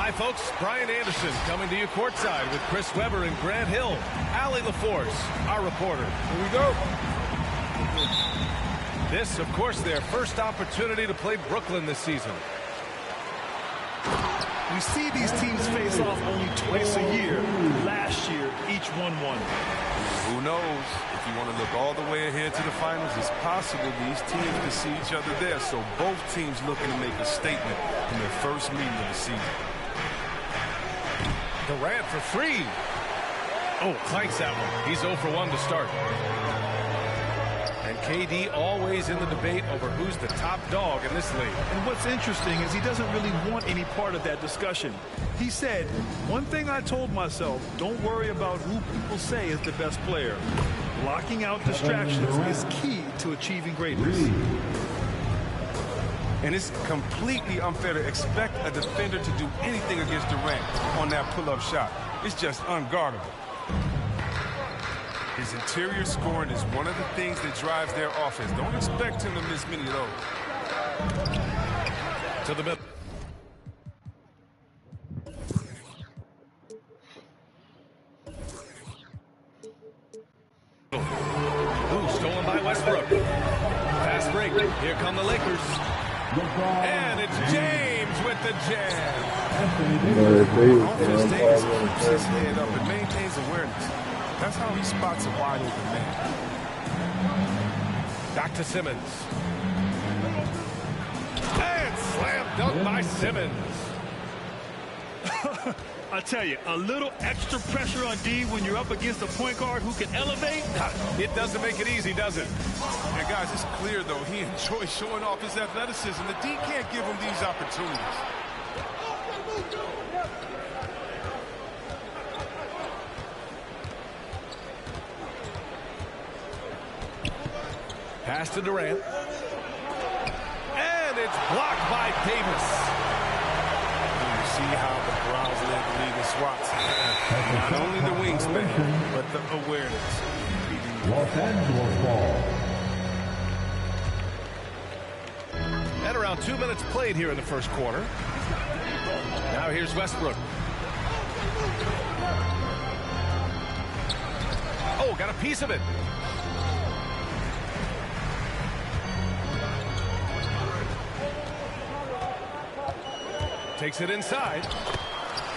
Hi, folks. Brian Anderson coming to you courtside with Chris Webber and Grant Hill. Allie LaForce, our reporter. Here we go. This, of course, their first opportunity to play Brooklyn this season. We see these teams face off only twice a year. Last year, each one won. Who knows? If you want to look all the way ahead to the finals, it's possible these teams can see each other there. So both teams looking to make a statement in their first meeting of the season. Durant for three. Oh, clanks that one. He's 0 for 1 to start. And KD always in the debate over who's the top dog in this league. And what's interesting is he doesn't really want any part of that discussion. He said, one thing I told myself, don't worry about who people say is the best player. Blocking out distractions is key to achieving greatness. And it's completely unfair to expect a defender to do anything against Durant on that pull-up shot. It's just unguardable. His interior scoring is one of the things that drives their offense. Don't expect him to miss many of those. To the middle. Ooh, stolen by Westbrook. Fast break. Here come the Lakers. And it's James with the jam. Offense, Davis keeps his head up and maintains awareness. That's how he spots a wide open man. Back to Simmons. And slam dunk by Simmons. I tell you, a little extra pressure on D when you're up against a point guard who can elevate. It doesn't make it easy, does it? And guys, it's clear, though, he enjoys showing off his athleticism. The D can't give him these opportunities. Pass to Durant. And it's blocked by Davis. You see how the Browns led the league in swats. Not only the wingspan, but the awareness. Los Angeles ball. And around 2 minutes played here in the first quarter. Now here's Westbrook. Oh, got a piece of it. Takes it inside.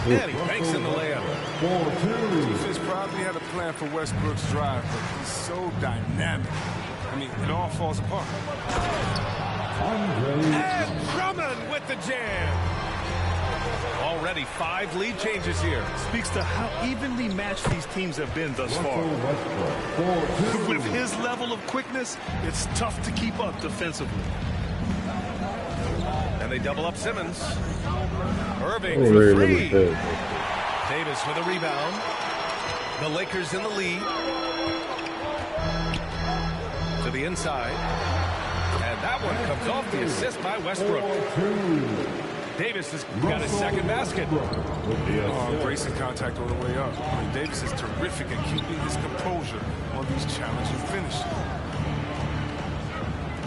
And he banks in the layup. Defense probably had a plan for Westbrook's drive, but he's so dynamic. I mean, it all falls apart. And Drummond with the jam. Already 5 lead changes here. Speaks to how evenly matched these teams have been thus far. With his level of quickness, it's tough to keep up defensively. And they double up Simmons. Irving for three. Davis with a rebound. The Lakers in the lead. To the inside. And that one comes off the assist by Westbrook. Davis has got his second basket. Embracing contact all the way up. I mean, Davis is terrific at keeping his composure on these challenging finishes.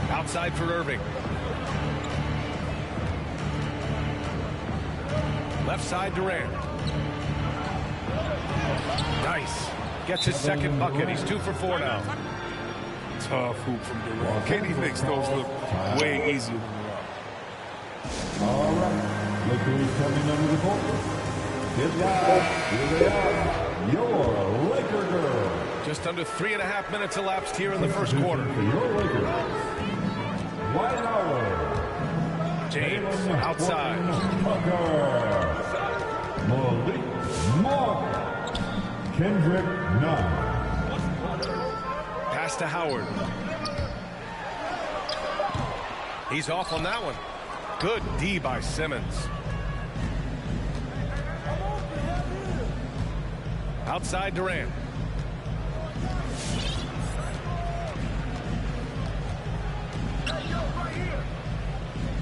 Outside for Irving. Left side Durant. Nice. Gets his second bucket. He's 2 for 4 now. Tough hoop from Durant. KD makes those look way easier than they are. All right. Look who's coming under the court. Here they are. Your Laker girl. Just under 3.5 minutes elapsed here in the first quarter. For your Lakers. White Howard. James outside. Malik Monk. Kendrick Nunn. Pass to Howard. He's off on that one. Good D by Simmons. Outside Durant.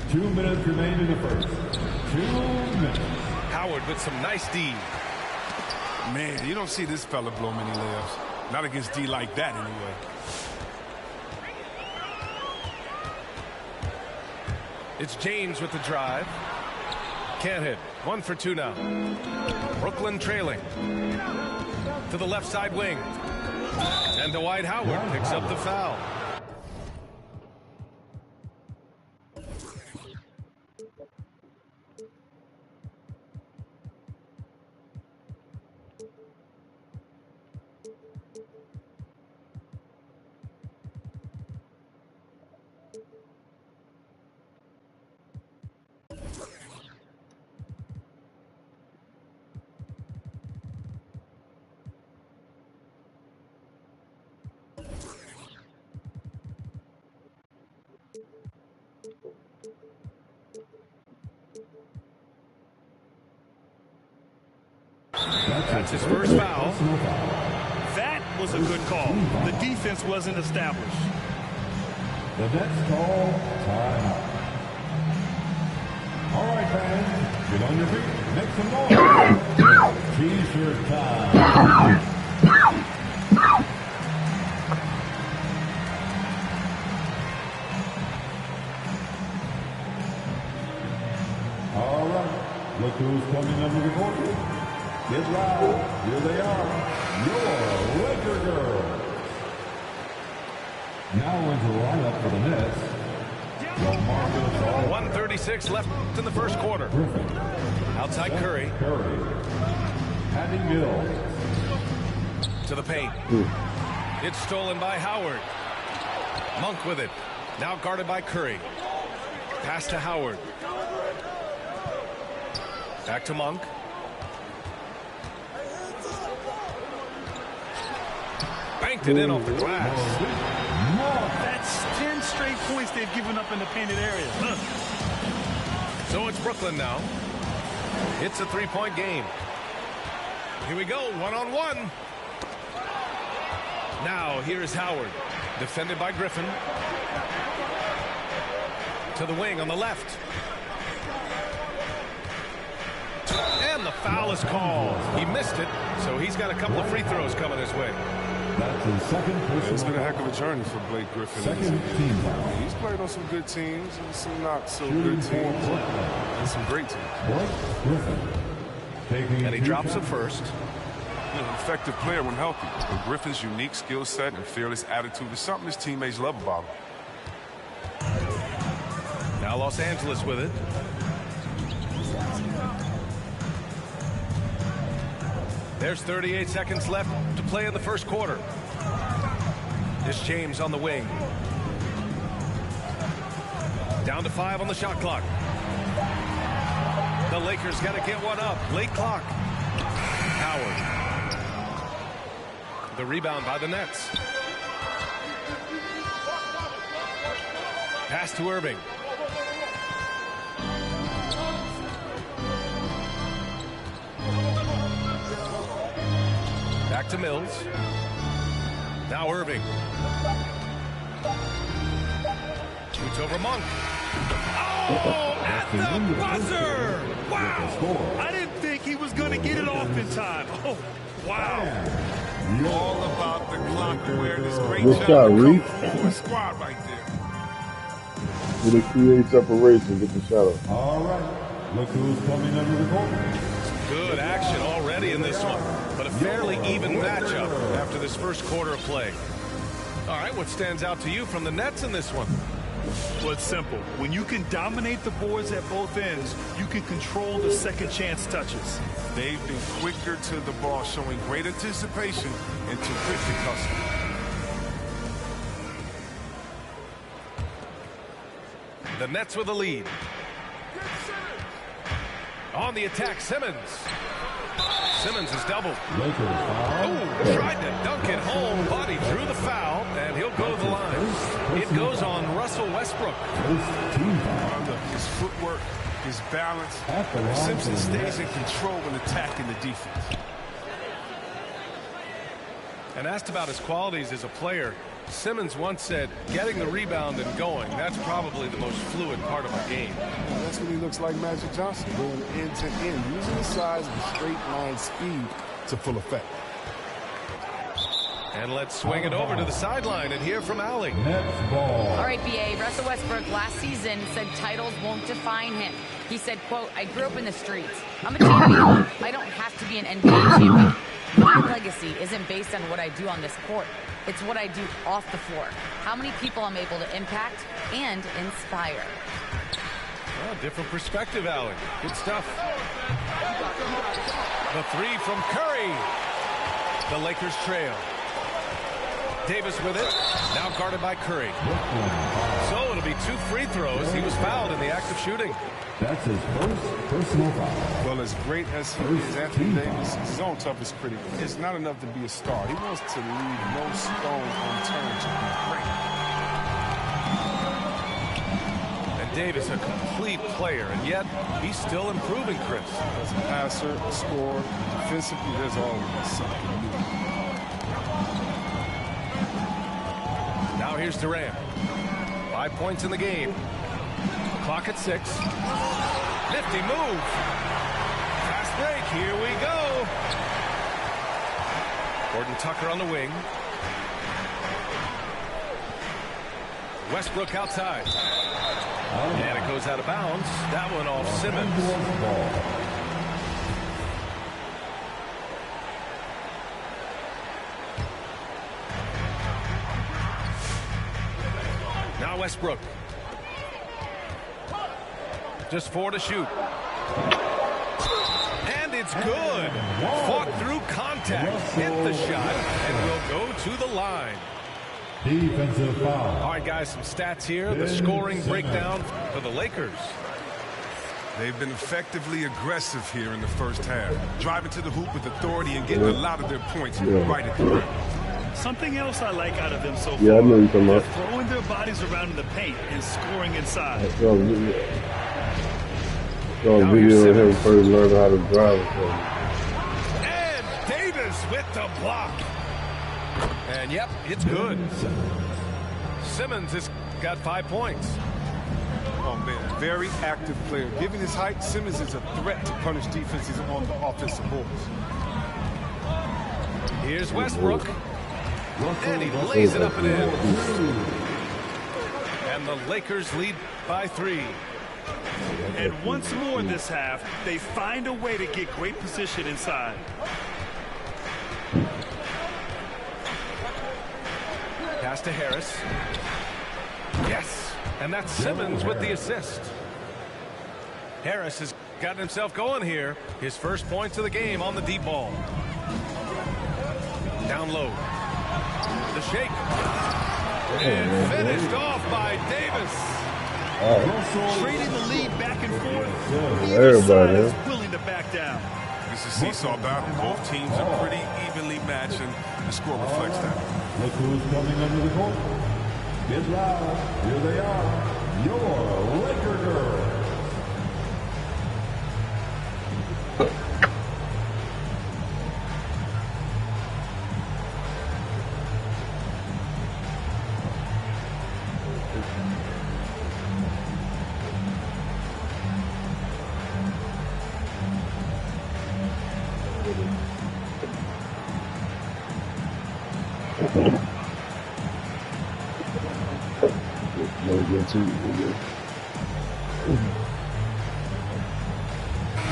Two minutes remain in the first. 2 minutes. Howard with some nice D. Man, you don't see this fella blow many layups. Not against D like that, anyway. It's James with the drive. Can't hit. 1 for 2 now. Brooklyn trailing. To the left side wing. And Dwight Howard picks up the foul. That's his first foul. That was a good call. The defense wasn't established. The Nets call timeout. All right, fans, get on your feet, make some noise. T-shirt time. All right, look who's coming under the court. Get loud. Here they are, your Laker girls. Now into the lineup for the Nets. 1:36 left in the first quarter. Outside Curry. Patty Mills. To the paint. It's stolen by Howard. Monk with it. Now guarded by Curry. Pass to Howard. Back to Monk. Banked it in off the glass. That's 10 straight points they've given up in the painted area. So it's Brooklyn now. It's a three-point game. Here we go, one-on-one. Now here's Howard, defended by Griffin. To the wing on the left. And the foul is called. He missed it, so he's got a couple of free throws coming his way. That's his second personal. It's been a heck of a journey for Blake Griffin. Second team foul. He's played on some good teams and some not so good teams and some great teams. Blake Griffin. And he drops it first. An effective player when healthy. But Griffin's unique skill set and fearless attitude is something his teammates love about him. Now Los Angeles with it. There's 38 seconds left to play in the first quarter. It's James on the wing. Down to 5 on the shot clock. The Lakers got to get one up. Late clock. Howard. The rebound by the Nets. Pass to Irving. Back to Mills. Now Irving. Shoots over Monk. Oh, at the buzzer! Wow! I didn't think he was going to get it off in time. Oh, wow. All about the clock awareness. Great Good job. shot, Reed. Forward squad right there. Will it create separation? Get the shot up. All right. Look who's coming under the court. Good action already in this one, but a fairly even matchup after this first quarter of play. All right, what stands out to you from the Nets in this one? Well, it's simple. When you can dominate the boards at both ends, you can control the second chance touches. They've been quicker to the ball, showing great anticipation and terrific hustle. The Nets with the lead. On the attack, Simmons. Simmons is doubled. Oh, tried to dunk it home, but he drew the foul, and he'll go to the line. It goes on Russell Westbrook. His footwork, his balance. Simpson stays in control when attacking the defense. And asked about his qualities as a player, Simmons once said, getting the rebound and going, that's probably the most fluid part of my game. Well, that's when he looks like Magic Johnson, going end to end, using the size and straight line speed to full effect. And let's swing it over to the sideline and hear from Allie. Nets ball. All right, BA. Russell Westbrook last season said titles won't define him. He said, quote, "I grew up in the streets. I'm a champion. I don't have to be an NBA champion. My legacy isn't based on what I do on this court. It's what I do off the floor. How many people I'm able to impact and inspire." Well, different perspective, Allen. Good stuff. The three from Curry. The Lakers trail. Davis with it. Now guarded by Curry. So it'll be 2 free throws. He was fouled in the act of shooting. That's his first personal foul. Well, as great as he is, Anthony Davis, his own toughest critic, it's not enough to be a star. He wants to leave no stone unturned to be great. And Davis, a complete player, and yet he's still improving, Chris. As a passer, a scorer, defensively, there's always something new. Now here's Durant. 5 points in the game. Clock at 6. Nifty move. Fast break. Here we go. Gordon Tucker on the wing. Westbrook outside. And it goes out of bounds. That one off Simmons. Now Westbrook. Just 4 to shoot. And it's good. Fought through contact. Hit the shot. And will go to the line. Defensive foul. All right, guys, some stats here. The scoring breakdown for the Lakers. They've been effectively aggressive here in the first half. Driving to the hoop with authority and getting a lot of their points right at the rim. Something else I like out of them so far. Yeah, I know you're talking about. Throwing their bodies around in the paint and scoring inside. Saw a video of him first learning how to drive. And Davis with the block. And yep, it's good. Simmons has got 5 points. Oh, man, very active player. Given his height, Simmons is a threat to punish defenses on the offensive boards. Here's Westbrook. And he lays it up and in. And the Lakers lead by 3. And once more this half, they find a way to get great position inside. Pass to Harris. Yes. And that's Simmons with the assist. Harris has gotten himself going here. His first points of the game on the deep ball. Down low. The shake. And finished off by Davis. Trading the lead back and forth. Everybody is willing to back down. It's a seesaw battle. Both teams are pretty evenly matched, and the score reflects that. Look who's coming under the court. Get loud. Here they are. Your Laker girls.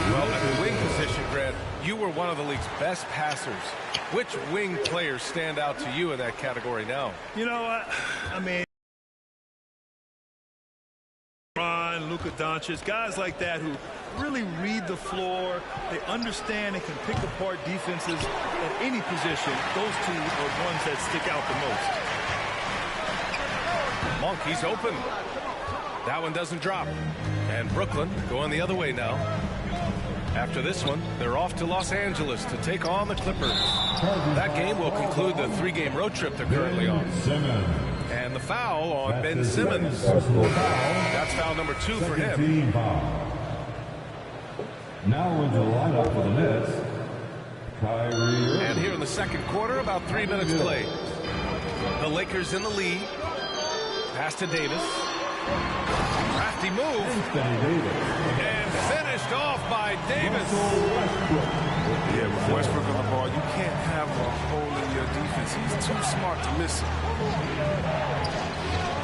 Well, at the wing position, Grant, you were one of the league's best passers. Which wing players stand out to you in that category now? You know, I mean, Luka Doncic, guys like that who really read the floor. They understand and can pick apart defenses at any position. Those two are ones that stick out the most. Monk, he's open. That one doesn't drop. And Brooklyn going the other way now. After this one, they're off to Los Angeles to take on the Clippers. That game will conclude the 3-game road trip they're currently on. And the foul on Ben Simmons. That's foul number 2 for him. Now into the lineup for the Nets, Kyrie. And here in the second quarter, about 3 minutes played. The Lakers in the lead. Pass to Davis. Crafty move. And finished off by Davis. Yeah, with Westbrook on the ball, you can't have a hole in your defense. He's too smart to miss it.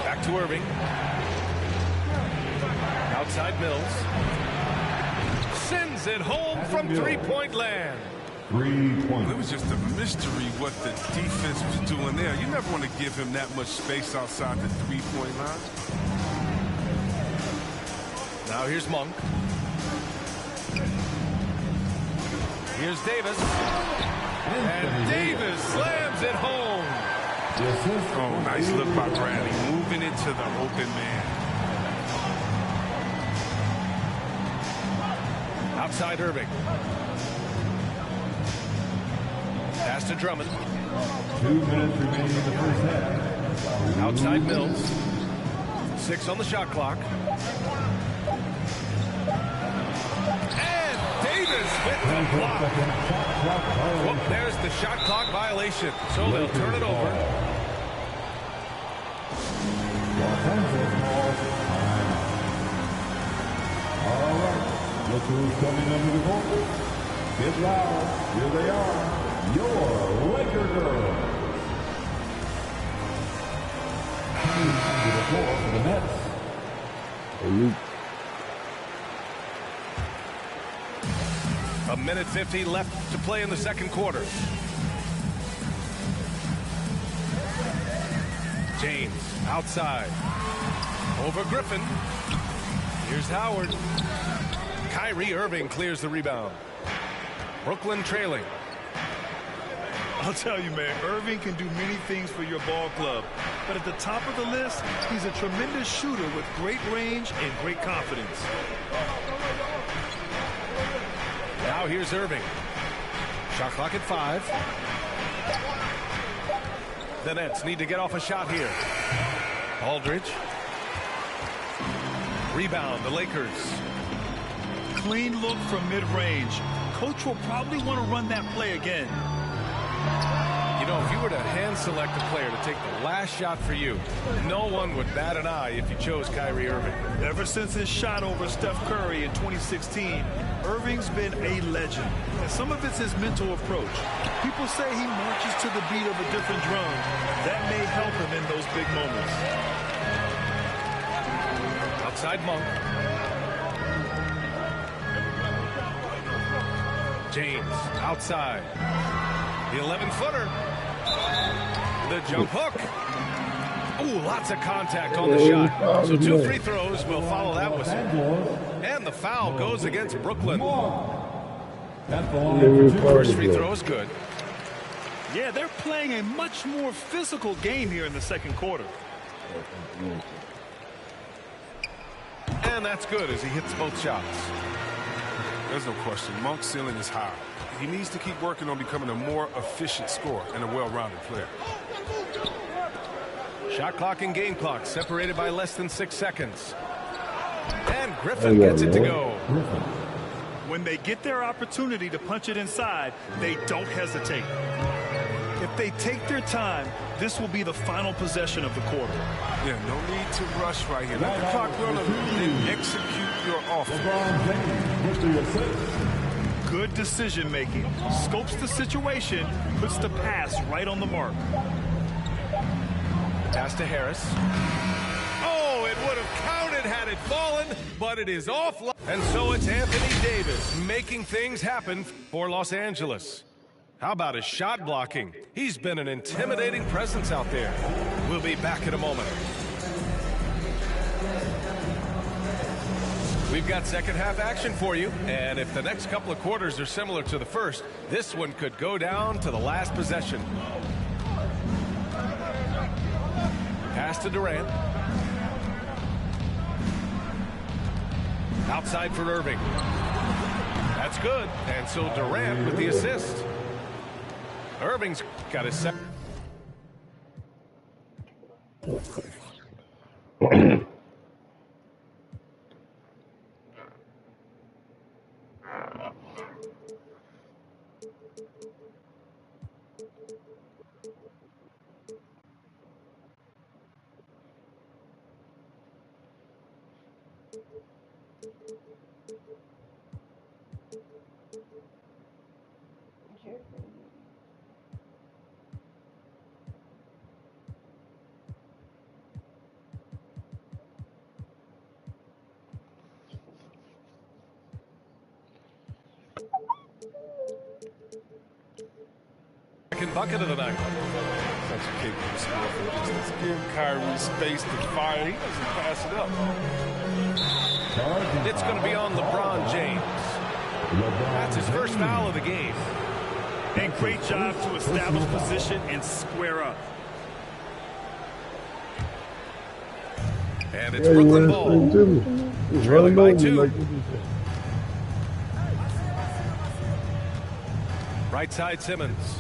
Back to Irving. Outside Mills. slams it home from three-point land. 3 points. It was just a mystery what the defense was doing there. You never want to give him that much space outside the three-point line. Now here's Monk. Here's Davis. And Davis slams it home. Oh, nice look by Bradley, moving it to the open man. Outside Irving. Pass to Drummond. 2 minutes remaining in the first half. Outside Mills. 6 on the shot clock. And Davis with the block. Well, there's the shot clock violation. So they'll turn it over. All right. Look who's coming under the goal. Get loud. Here they are. Your Laker girls. To the floor for the Nets. A minute 50 left to play in the second quarter. James outside. Over Griffin. Here's Howard. Kyrie Irving clears the rebound. Brooklyn trailing. I'll tell you, man, Irving can do many things for your ball club. But at the top of the list, he's a tremendous shooter with great range and great confidence. Now here's Irving. Shot clock at 5. The Nets need to get off a shot here. Aldridge. Rebound, the Lakers. Clean look from mid-range. Coach will probably want to run that play again. You know, if you were to hand select a player to take the last shot for you, no one would bat an eye if you chose Kyrie Irving. Ever since his shot over Steph Curry in 2016, Irving's been a legend. And some of it's his mental approach. People say he marches to the beat of a different drum. That may help him in those big moments. Outside Monk. James outside. The 11-footer. The jump hook. Ooh, lots of contact on the shot. So 2 free throws will follow that whistle. And the foul goes against Brooklyn. First free throw is good. Yeah, they're playing a much more physical game here in the second quarter. And that's good as he hits both shots. There's no question. Monk's ceiling is high. He needs to keep working on becoming a more efficient scorer and a well-rounded player. Shot clock and game clock separated by less than 6 seconds. And Griffin gets it to go. When they get their opportunity to punch it inside, they don't hesitate. If they take their time, this will be the final possession of the quarter. Yeah, no need to rush right here. Let the clock run and then execute your offense. Good decision making. Scopes the situation, puts the pass right on the mark. Pass to Harris. Oh, it would have counted had it fallen, but it is off. And so it's Anthony Davis making things happen for Los Angeles. How about his shot blocking? He's been an intimidating presence out there. We'll be back in a moment. We've got second half action for you, and if the next couple of quarters are similar to the first, this one could go down to the last possession. Pass to Durant. Outside for Irving. That's good, and so Durant with the assist. Irving's got his second. second bucket of the night. Such a capable scorer from distance. Give Kyrie space to fire. He doesn't pass it up. It's going to be on LeBron James. That's his first foul of the game. And great job to establish position and square up. And it's Brooklyn ball. Trailing by 2. Right side Simmons.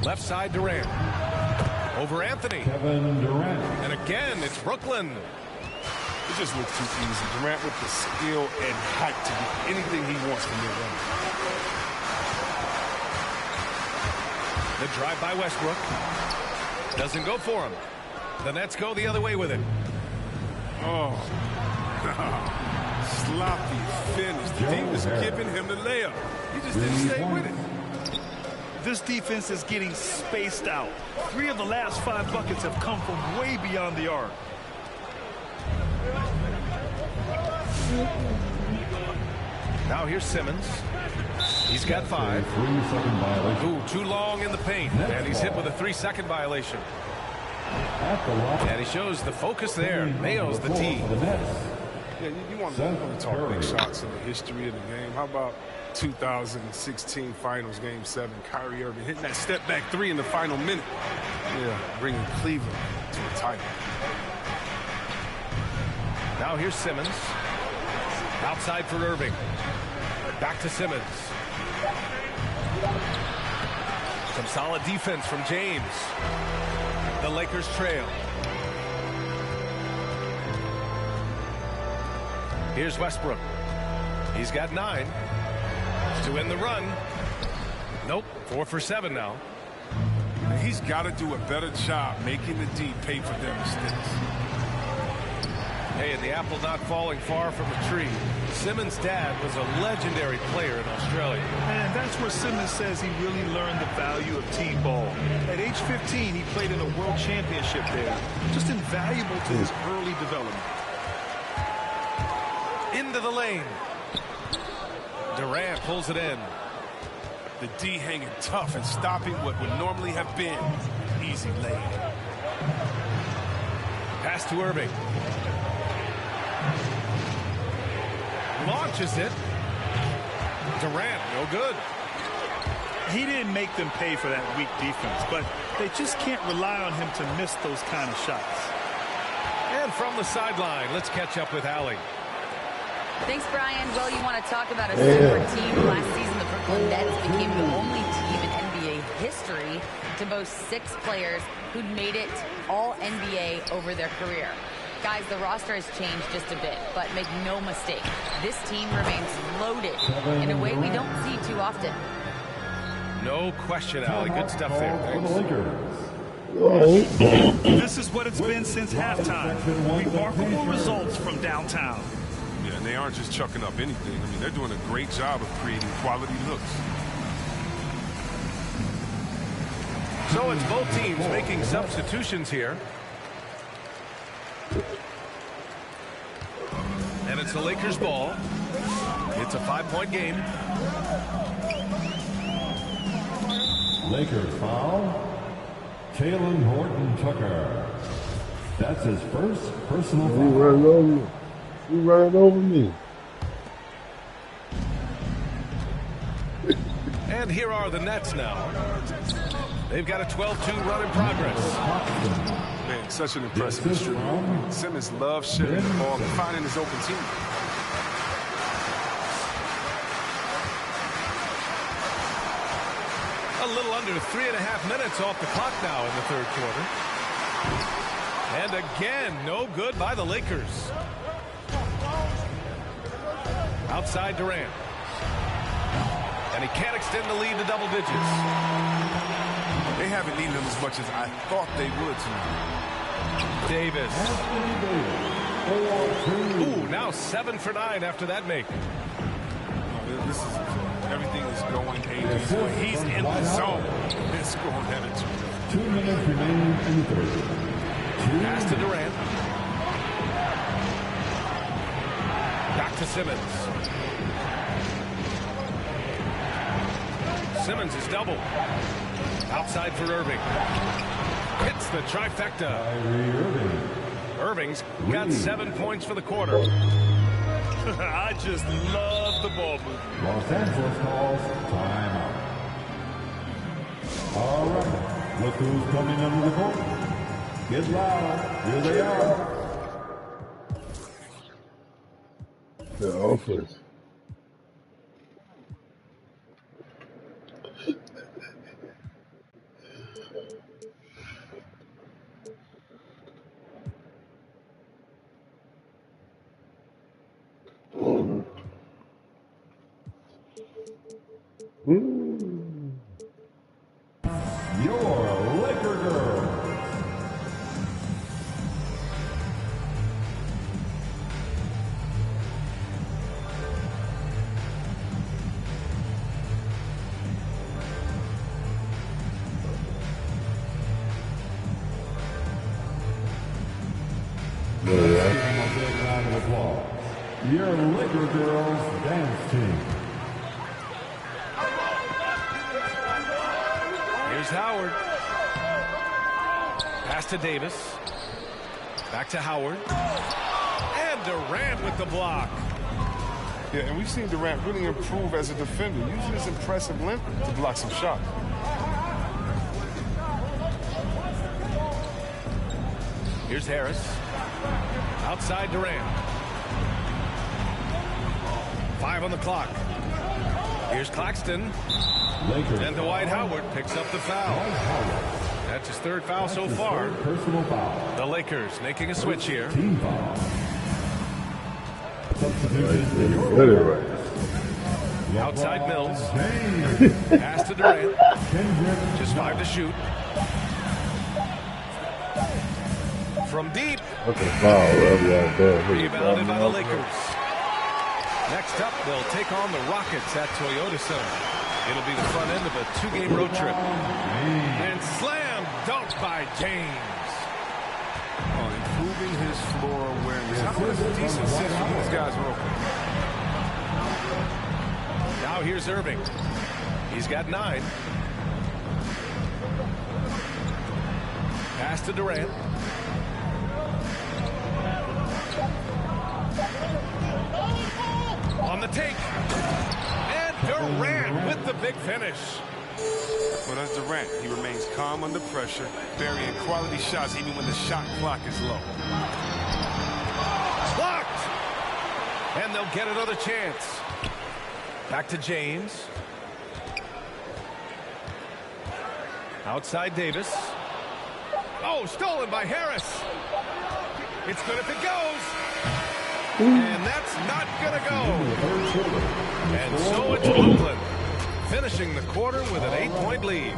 Left side Durant. Over Anthony. Kevin Durant. And again, it's Brooklyn. It just looks too easy. Durant with the skill and height to get anything he wants from the run. The drive by Westbrook. Doesn't go for him. The Nets go the other way with it. Oh. Sloppy finish. The team was giving him the layup. He just didn't stay with it. This defense is getting spaced out. 3 of the last 5 buckets have come from way beyond the arc. Now here's Simmons. He's got 5. 3-second violation. Ooh, too long in the paint. And he's hit with a 3-second violation. And he shows the focus there. Mayo's the T. Yeah, you want to talk big shots in the history of the game. How about 2016 Finals Game 7, Kyrie Irving hitting that step-back 3 in the final minute. Yeah, bringing Cleveland to a title. Now here's Simmons. Outside for Irving. Back to Simmons. Some solid defense from James. The Lakers trail. Here's Westbrook. He's got 9 to end the run. Nope, 4 for 7 now. He's got to do a better job making the D pay for their mistakes. Hey, and the apple not falling far from the tree. Simmons' dad was a legendary player in Australia. And that's where Simmons says he really learned the value of team ball. At age 15, he played in a world championship there. Just invaluable to his early development. Into the lane. Durant pulls it in. The D hanging tough and stopping what would normally have been easy lane. Pass to Irving. Launches it. Durant, no good. He didn't make them pay for that weak defense, but they just can't rely on him to miss those kind of shots. And from the sideline, let's catch up with Allie. Thanks, Brian. Well, you want to talk about a super team. Last season, the Brooklyn Nets became the only team in NBA history to boast 6 players who'd made it all NBA over their career. Guys, the roster has changed just a bit, but make no mistake, this team remains loaded in a way we don't see too often. No question, Allie. Good stuff there. This is what it's been since halftime. Remarkable results from downtown. Yeah, and they aren't just chucking up anything. I mean, they're doing a great job of creating quality looks. So it's both teams making substitutions here. And it's the Lakers ball. It's a 5-point game. Lakers foul. Taylor Horton-Tucker. That's his first personal foul. He ran over me. And here are the Nets now. They've got a 12-2 run in progress. Man, such an impressive distributor. Simmons loves sharing the ball and finding his open team. A little under 3.5 minutes off the clock now in the third quarter. And again, no good by the Lakers. Outside Durant. And he can't extend the lead to double digits. They haven't needed him as much as I thought they would tonight. Davis. Ooh, now 7 for 9 after that make. This is everything is going ages. When he's in the zone, it's going heaven. 2 minutes remaining in the third. Pass to Durant. Back to Simmons. Simmons is doubled. Outside for Irving. Hits the trifecta. Irving's got 7 points for the quarter. I just love the ball movement. Los Angeles calls timeout. All right, look who's coming under the court. Get loud. Here they are. The offense. Your Laker girls. Give them a big round of applause. Your Laker girls dance team. Here's Howard. Pass to Davis. Back to Howard. And Durant with the block. Yeah, and we've seen Durant really improve as a defender, using his impressive length to block some shots. Here's Harris. Outside Durant. 5 on the clock. Here's Claxton. Lakers. And Dwight Howard picks up the foul. That's his 3rd foul so far. Personal foul. The Lakers making a switch here. Team foul. Substitution. Get it right. Outside Mills. James. Pass to Durant. Kendrick. Just 5 to shoot. From deep. That's a foul. Whatever y'all doing. Rebounded by the Lakers. Next up, they'll take on the Rockets at Toyota Center. It'll be the front end of a 2-game road trip. And slam dunk by James. Oh, improving his floor awareness. How about a decent set for these guys are open? Now here's Irving. He's got 9. Pass to Durant. On the take. And Durant with the big finish. Well, that's Durant. He remains calm under pressure, burying quality shots even when the shot clock is low. Blocked. And they'll get another chance. Back to James. Outside Davis. Oh, stolen by Harris. It's good if it goes. And that's not going to go. And so it's Brooklyn, finishing the quarter with an 8-point lead.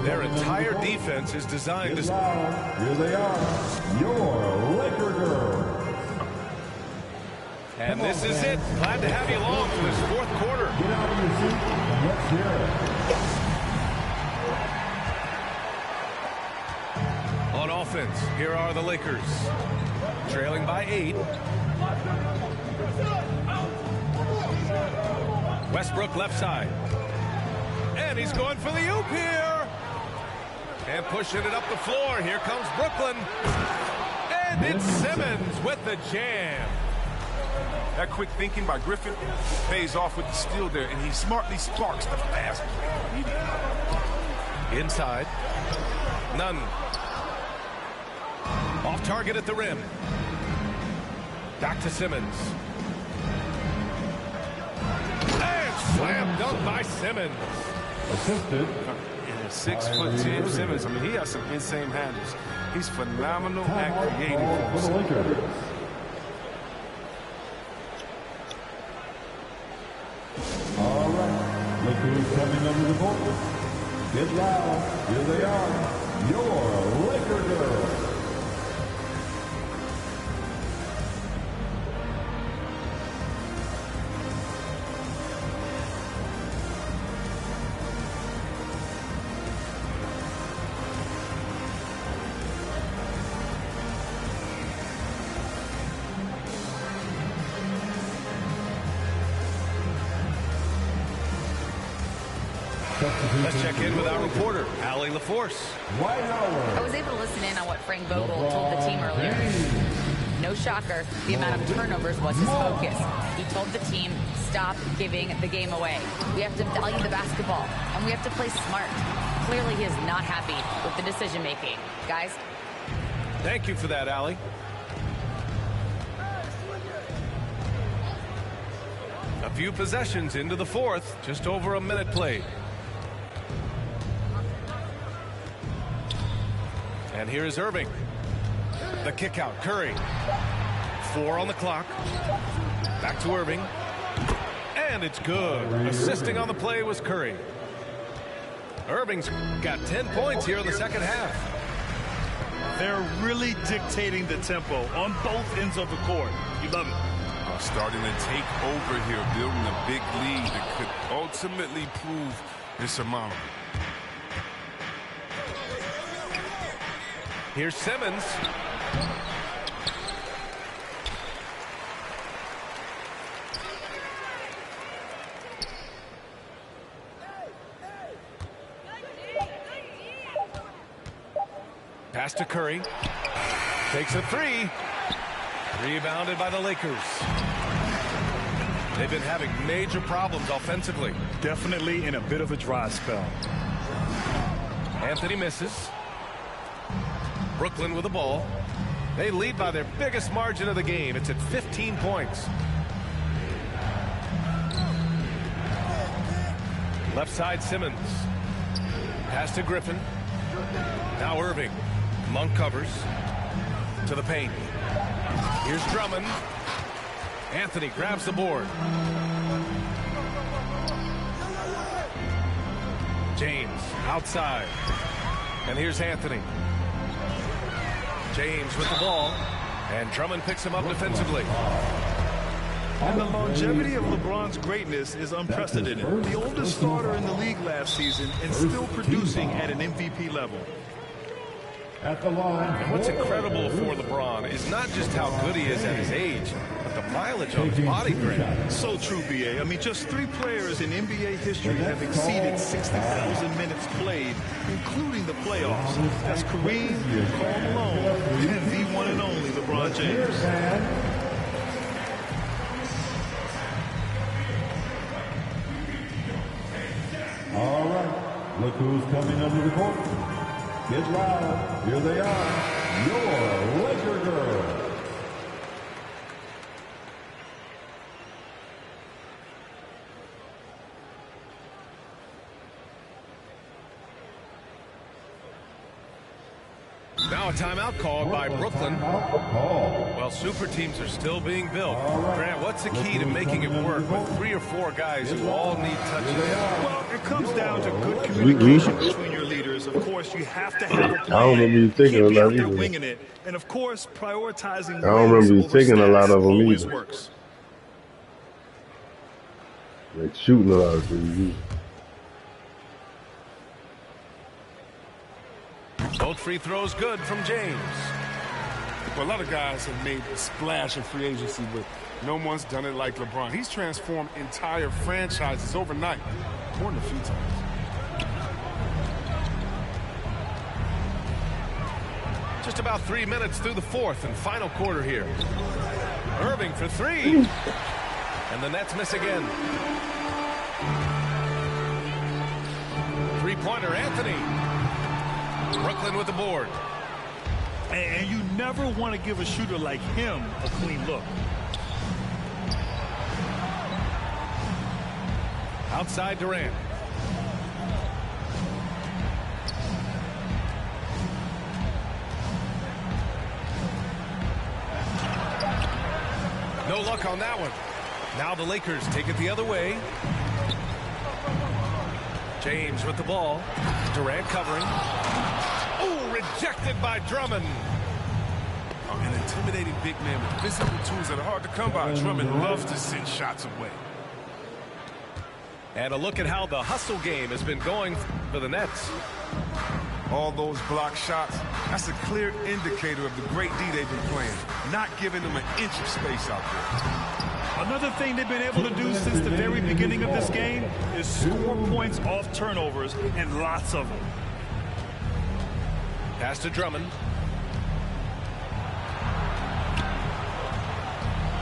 Their entire defense is designed to... Here they are, your Laker girls. And this is it. Glad to have you along for this 4th quarter. Get out of your seat and let's hear it. On offense, here are the Lakers. Trailing by 8. Westbrook left side. And he's going for the oop here. And pushing it up the floor. Here comes Brooklyn. And it's Simmons with the jam. That quick thinking by Griffin pays off with the steal there, and he smartly sparks the fast break. Inside. None. Off target at the rim. Back to Simmons. And slam dunk by Simmons. Assisted. And 6'10" Simmons. I mean, he has some insane handles. He's phenomenal at creating For for the Lakers. All right, look who's coming under the court. Get loud. Here they are, your Laker girls. Let's check in with our reporter, Allie LaForce. I was able to listen in on what Frank Vogel told the team earlier. No shocker, the amount of turnovers was his focus. He told the team, stop giving the game away. We have to value the basketball, and we have to play smart. Clearly, he is not happy with the decision-making. Guys? Thank you for that, Allie. A few possessions into the fourth, just over a minute played. And here is Irving. The kick out, Curry. 4 on the clock. Back to Irving. And it's good. Assisting on the play was Curry. Irving's got 10 points here in the second half. They're really dictating the tempo on both ends of the court. You love it. Starting to take over here, building a big lead that could ultimately prove insurmountable. Here's Simmons. Pass to Curry. Takes a three. Rebounded by the Lakers. They've been having major problems offensively. Definitely in a bit of a dry spell. Anthony misses. Brooklyn with the ball. They lead by their biggest margin of the game. It's at 15 points. Left side Simmons. Pass to Griffin. Now Irving. Monk covers. To the paint. Here's Drummond. Anthony grabs the board. James outside. And here's Anthony. James with the ball. And Drummond picks him up defensively. And the longevity of LeBron's greatness is unprecedented. The oldest starter in the league last season and still producing at an MVP level. At the line. And what's incredible for LeBron is not just how good he is at his age, but the mileage on his body grade. So true, B.A. I mean, just 3 players in NBA history have exceeded 60,000 minutes played, including the playoffs. That's Kareem, Karl Malone, and the one and only LeBron James. All right. Look who's coming under the court. Get loud. Here they are. Your Laker girls. Now a timeout called by Brooklyn. Well, super teams are still being built. Grant, what's the key to making it work with 3 or 4 guys who all need touches? Well, it comes down to good communication between your leaders. Of course, you have to have a plan. I don't remember you taking a lot either. either. Winging it. And of course, prioritizing I don't remember you taking a lot of them always either. works. Like shooting a lot of things. Both free throws good from James. Well, a lot of guys have made a splash in free agency, but no one's done it like LeBron. He's transformed entire franchises overnight, more than a few times. Just about 3 minutes through the fourth and final quarter here. Irving for 3. And the Nets miss again. Three-pointer, Anthony. Brooklyn with the board. And you never want to give a shooter like him a clean look. Outside Durant. No luck on that one. Now the Lakers take it the other way. James with the ball. Durant covering. Oh, rejected by Drummond. An intimidating big man with physical tools that are hard to come by. Drummond loves to send shots away. And a look at how the hustle game has been going for the Nets. All those block shots, that's a clear indicator of the great D they've been playing. Not giving them an inch of space out there. Another thing they've been able to do since the very beginning of this game is score points off turnovers, and lots of them. Pass to Drummond.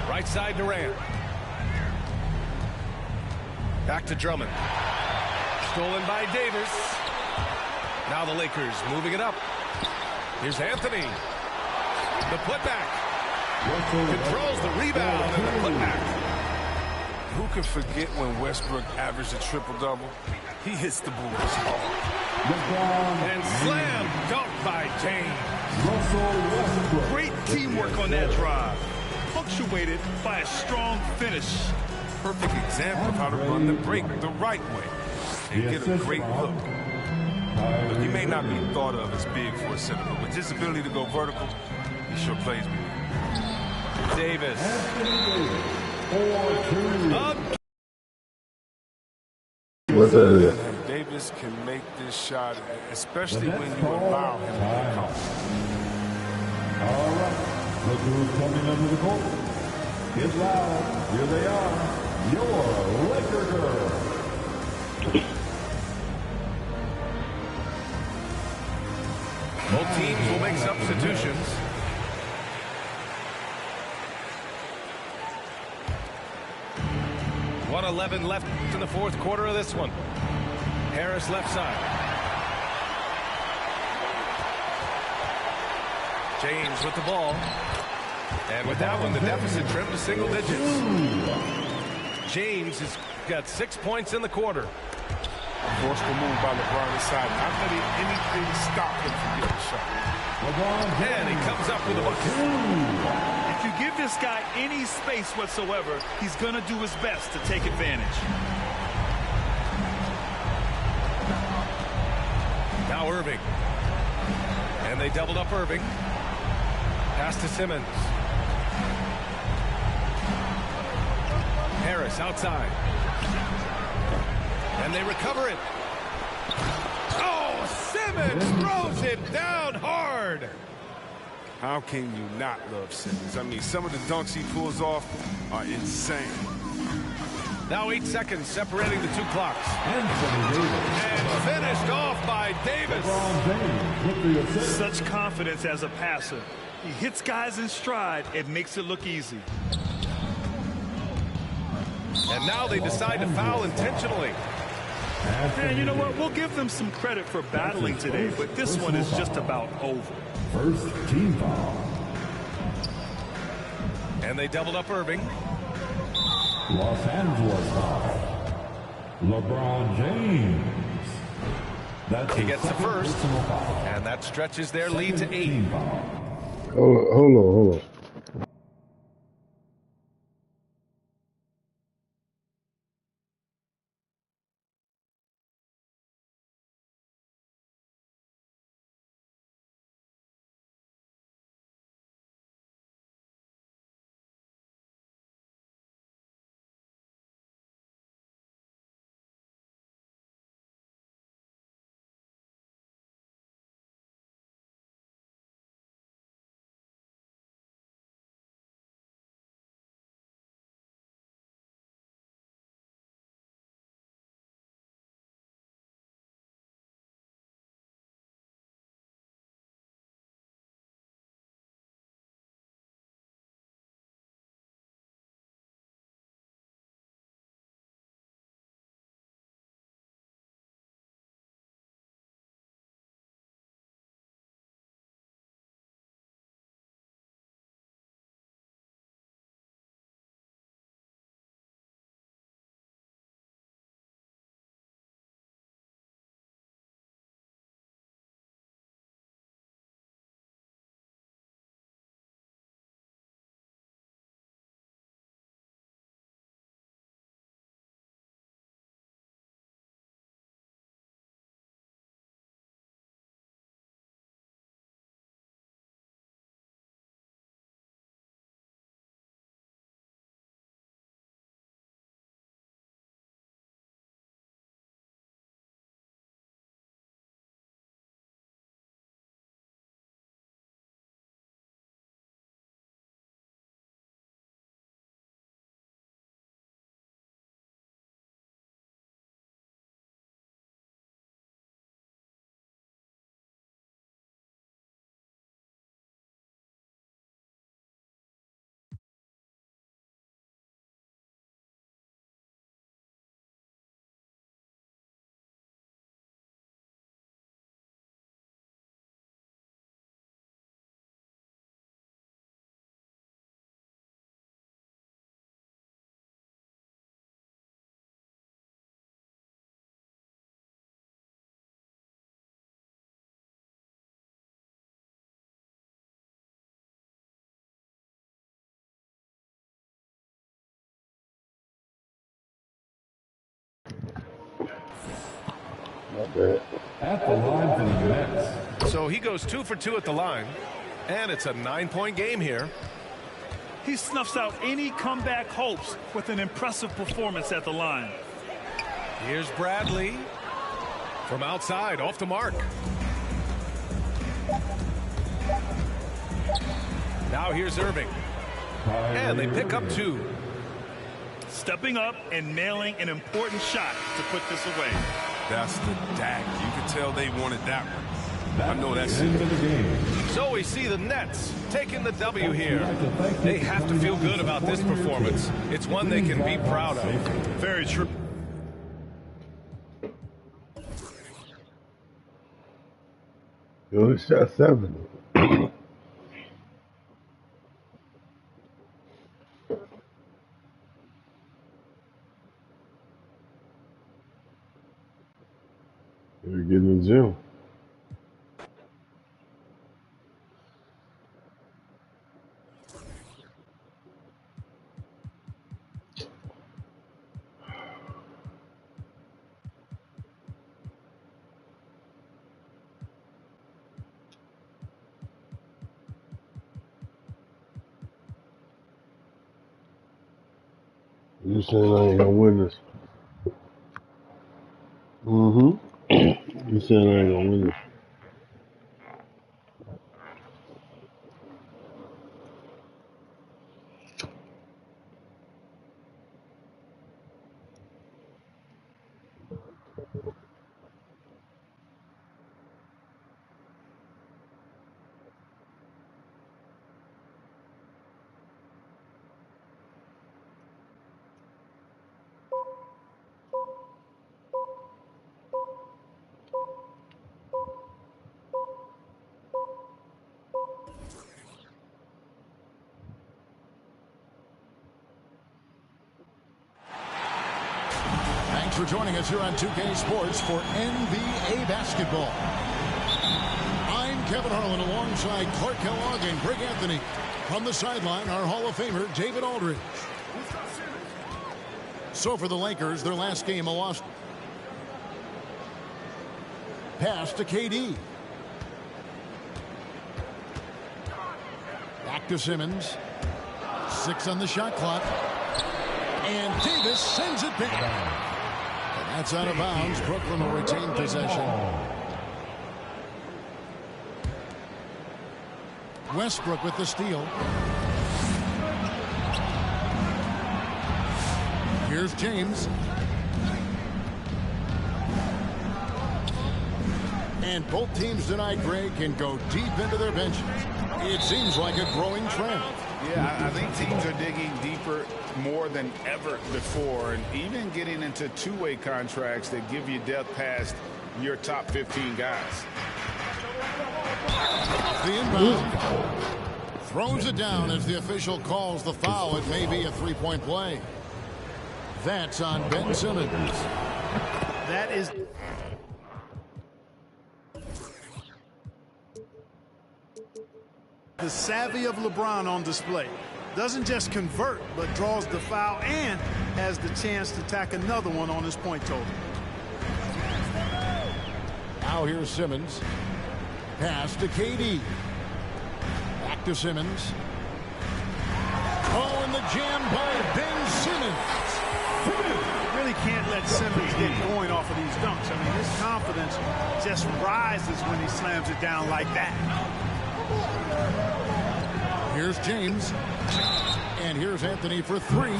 Right side Durant. Back to Drummond. Stolen by Davis. Now the Lakers moving it up. Here's Anthony. The putback. Controls the rebound and the putback. Who can forget when Westbrook averaged a triple-double? He hits the boards hard. And slam dunk by James. Great teamwork on that drive, punctuated by a strong finish. Perfect example of how to run the break the right way and get a great look. But he may not be thought of as big for a center, but with his ability to go vertical, he sure plays with it. Davis. What's that? Davis can make this shot, especially when you allow him to get caught. All right. Look who's coming under the court. Get loud. Here they are. Your Laker girl. Both teams will make substitutions. .11 left in the fourth quarter of this one. Harris left side. James with the ball. And with that one, the deficit trimmed to single digits. James has got 6 points in the quarter. Forceful move by LeBron inside. Not letting anything stop him from getting a shot. And he comes up with a bucket. If you give this guy any space whatsoever, he's going to do his best to take advantage. Now Irving. And they doubled up Irving. Pass to Simmons. Harris outside. And they recover it. Oh, Simmons throws it down hard. How can you not love Simmons? I mean, some of the dunks he pulls off are insane. Now 8 seconds separating the two clocks. And finished off by Davis. Such confidence as a passer. He hits guys in stride and makes it look easy. And now they decide to foul intentionally. And you know what? We'll give them some credit for battling today, but this one is just about over. First team foul. And they doubled up Irving. Los Angeles foul. LeBron James. He gets the first, and that stretches their lead to 8. Hold on. Not bad. At the line for the Mets. So he goes 2 for 2 at the line. And it's a 9-point game here. He snuffs out any comeback hopes with an impressive performance at the line. Here's Bradley from outside, off the mark. Now here's Irving. And they pick up 2. Stepping up and nailing an important shot to put this away. That's the dagger. You could tell they wanted that one. I know that's the end of the game. So we see the Nets taking the W here. They have to feel good about this performance. It's one they can be proud of. Very true. He only shot 7. They're getting in the gym. You saying I ain't gonna win this? You saying I ain't gonna win this? Thanks for joining us here on 2K Sports for NBA basketball. I'm Kevin Harlan alongside Clark Kellogg and Greg Anthony. From the sideline, our Hall of Famer, David Aldridge. So for the Lakers, their last game, a loss. Pass to KD. Back to Simmons. 6 on the shot clock. And Davis sends it back. And that's out of bounds. Brooklyn will retain possession. Westbrook with the steal. Here's James. And both teams tonight, Greg, can go deep into their benches. It seems like a growing trend. Yeah, I think teams are digging deeper more than ever before, and even getting into two-way contracts that give you depth past your top 15 guys. The inbound. Throws it down as the official calls the foul. It may be a three-point play. That's on Ben Simmons. That is... The savvy of LeBron on display. Doesn't just convert, but draws the foul and has the chance to tack another one on his point total. Now here's Simmons. Pass to KD. Back to Simmons. Oh, and the jam by Ben Simmons. Really can't let Simmons get going off of these dunks. I mean, his confidence just rises when he slams it down like that. Here's James. And here's Anthony for 3.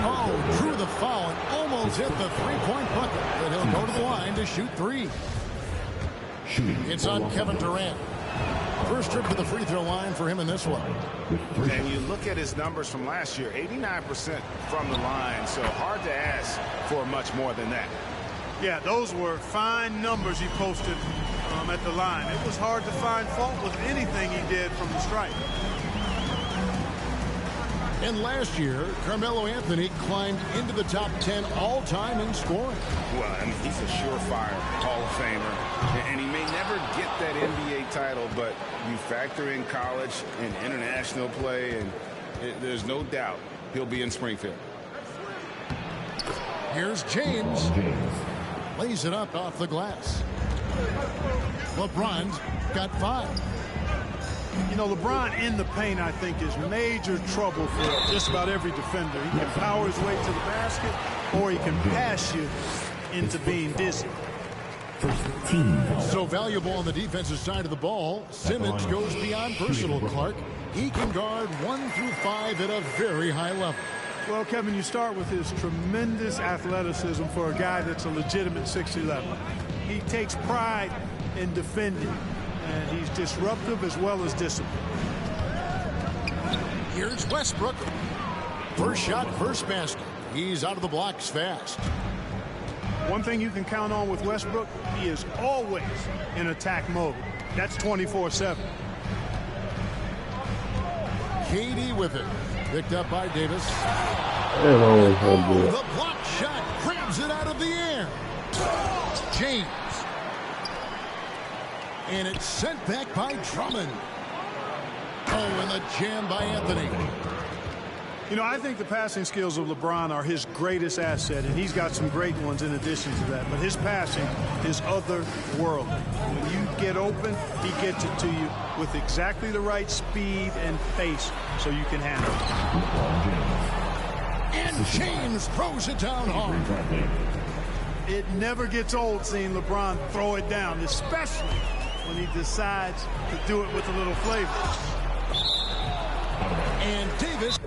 Oh, drew the foul and almost hit the three-point bucket. But he'll go to the line to shoot 3. It's on Kevin Durant. First trip to the free throw line for him in this one. And you look at his numbers from last year, 89% from the line, so hard to ask for much more than that. Yeah, those were fine numbers he posted at the line. It was hard to find fault with anything he did from the stripe. And last year, Carmelo Anthony climbed into the top 10 all-time in scoring. Well, I mean, he's a surefire Hall of Famer, and he may never get that NBA title, but you factor in college and international play, and there's no doubt he'll be in Springfield. Here's James. Lays it up off the glass. LeBron's got 5. You know, LeBron in the paint, I think, is major trouble for just about every defender. He can power his way to the basket, or he can pass you into being dizzy. So valuable on the defensive side of the ball. Simmons goes beyond personal, Clark. He can guard 1 through 5 at a very high level. Well, Kevin, you start with his tremendous athleticism for a guy that's a legitimate 6'11". He takes pride in defending, and he's disruptive as well as disciplined. Here's Westbrook. First shot, first basket. He's out of the blocks fast. One thing you can count on with Westbrook, he is always in attack mode. That's 24/7. KD with it. Picked up by Davis. Oh, the block shot grabs it out of the air. James. And it's sent back by Drummond. Oh, and the jam by Anthony. You know, I think the passing skills of LeBron are his greatest asset, and he's got some great ones in addition to that. But his passing is otherworldly. When you get open, he gets it to you with exactly the right speed and pace so you can handle it. And James throws it down hard. It never gets old seeing LeBron throw it down, especially when he decides to do it with a little flavor. And Davis.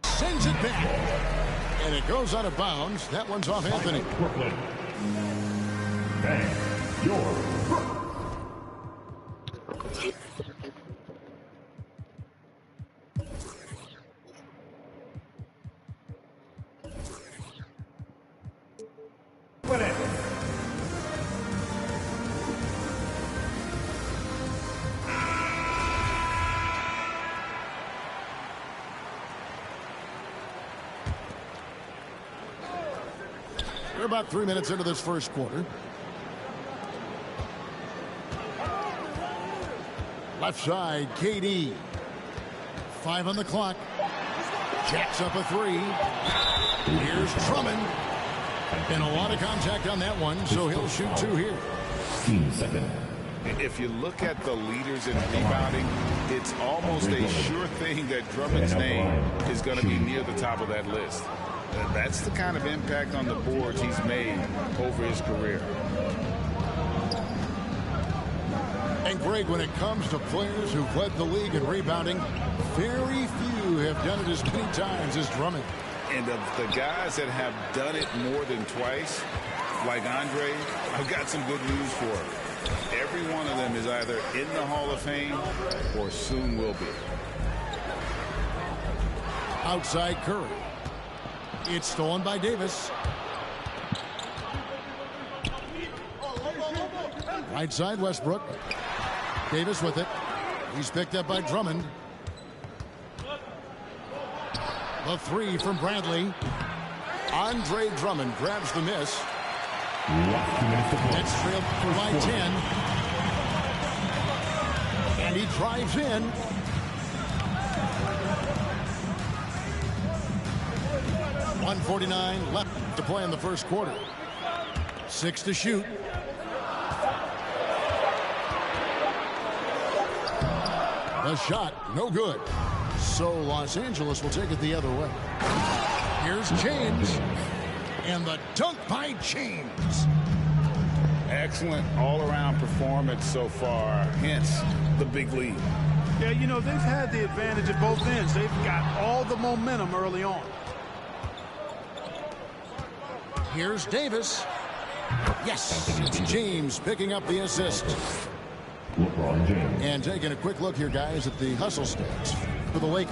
Sends it back. And it goes out of bounds. That one's off Anthony. Brooklyn. Bang. Your We're about 3 minutes into this first quarter. Left side, KD. 5 on the clock. Jacks up a 3. Here's Drummond. And a lot of contact on that one, so he'll shoot 2 here. If you look at the leaders in rebounding, it's almost a sure thing that Drummond's name is going to be near the top of that list. That's the kind of impact on the boards he's made over his career. And Greg, when it comes to players who've led the league in rebounding, very few have done it as many times as Drummond. And of the guys that have done it more than twice, like Andre, I've got some good news for him. Every one of them is either in the Hall of Fame or soon will be. Outside Curry. It's stolen by Davis. Right side Westbrook. Davis with it. He's picked up by Drummond. The 3 from Bradley. Andre Drummond grabs the miss. That's trailed by 10. And he drives in. .149 left to play in the first quarter. 6 to shoot. The shot, no good. So Los Angeles will take it the other way. Here's James. And the dunk by James. Excellent all-around performance so far, hence the big lead. Yeah, you know, they've had the advantage at both ends. They've got all the momentum early on. Here's Davis. Yes, it's James picking up the assist. LeBron James. And taking a quick look here, guys, at the hustle stats for the Lakers.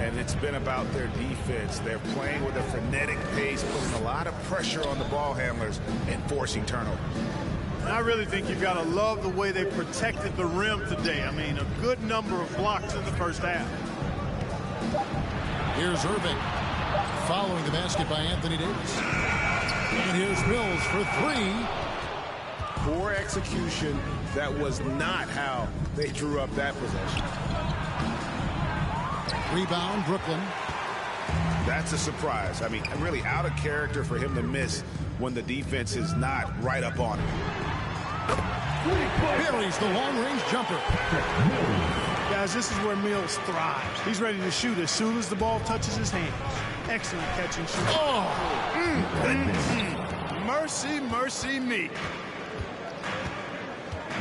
and it's been about their defense. They're playing with a frenetic pace, putting a lot of pressure on the ball handlers and forcing turnovers. I really think you've got to love the way they protected the rim today. I mean, a good number of blocks in the first half. Here's Irving following the basket by Anthony Davis. And here's Mills for three. Poor execution. That was not how they drew up that possession. Rebound, Brooklyn. That's a surprise. I mean, really out of character for him to miss when the defense is not right up on him. Buries the long-range jumper. Guys, this is where Mills thrives. He's ready to shoot as soon as the ball touches his hands. Excellent catch and shoot. Mercy, mercy me.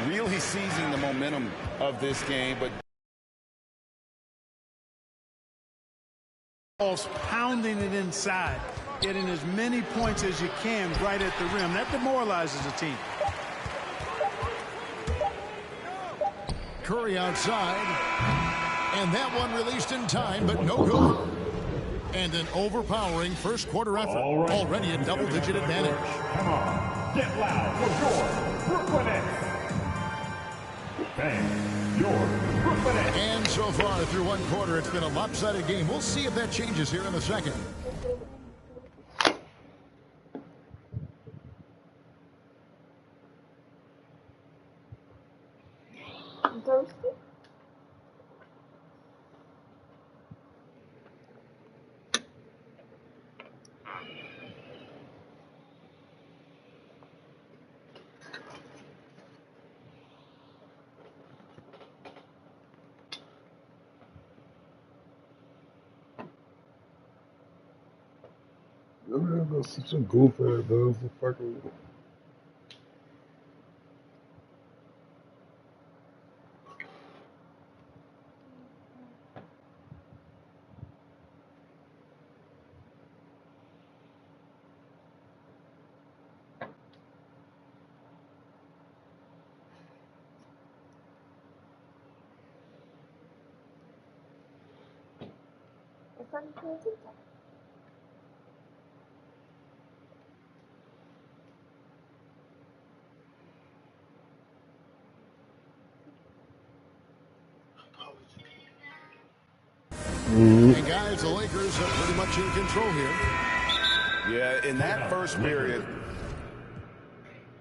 Really seizing the momentum of this game, but pounding it inside, getting as many points as you can right at the rim. That demoralizes a team. Curry outside, and that one released in time, but no good. And an overpowering first quarter effort. Already a double-digit advantage. Come on, get loud for your Brooklyn Nets. Fans, your Brooklyn Nets. And so far through one quarter, it's been a lopsided game. We'll see if that changes here in a second. Thirsty? That's such a goof ass dude for fucking. It's on the And guys, the Lakers are pretty much in control here. yeah, in that first period,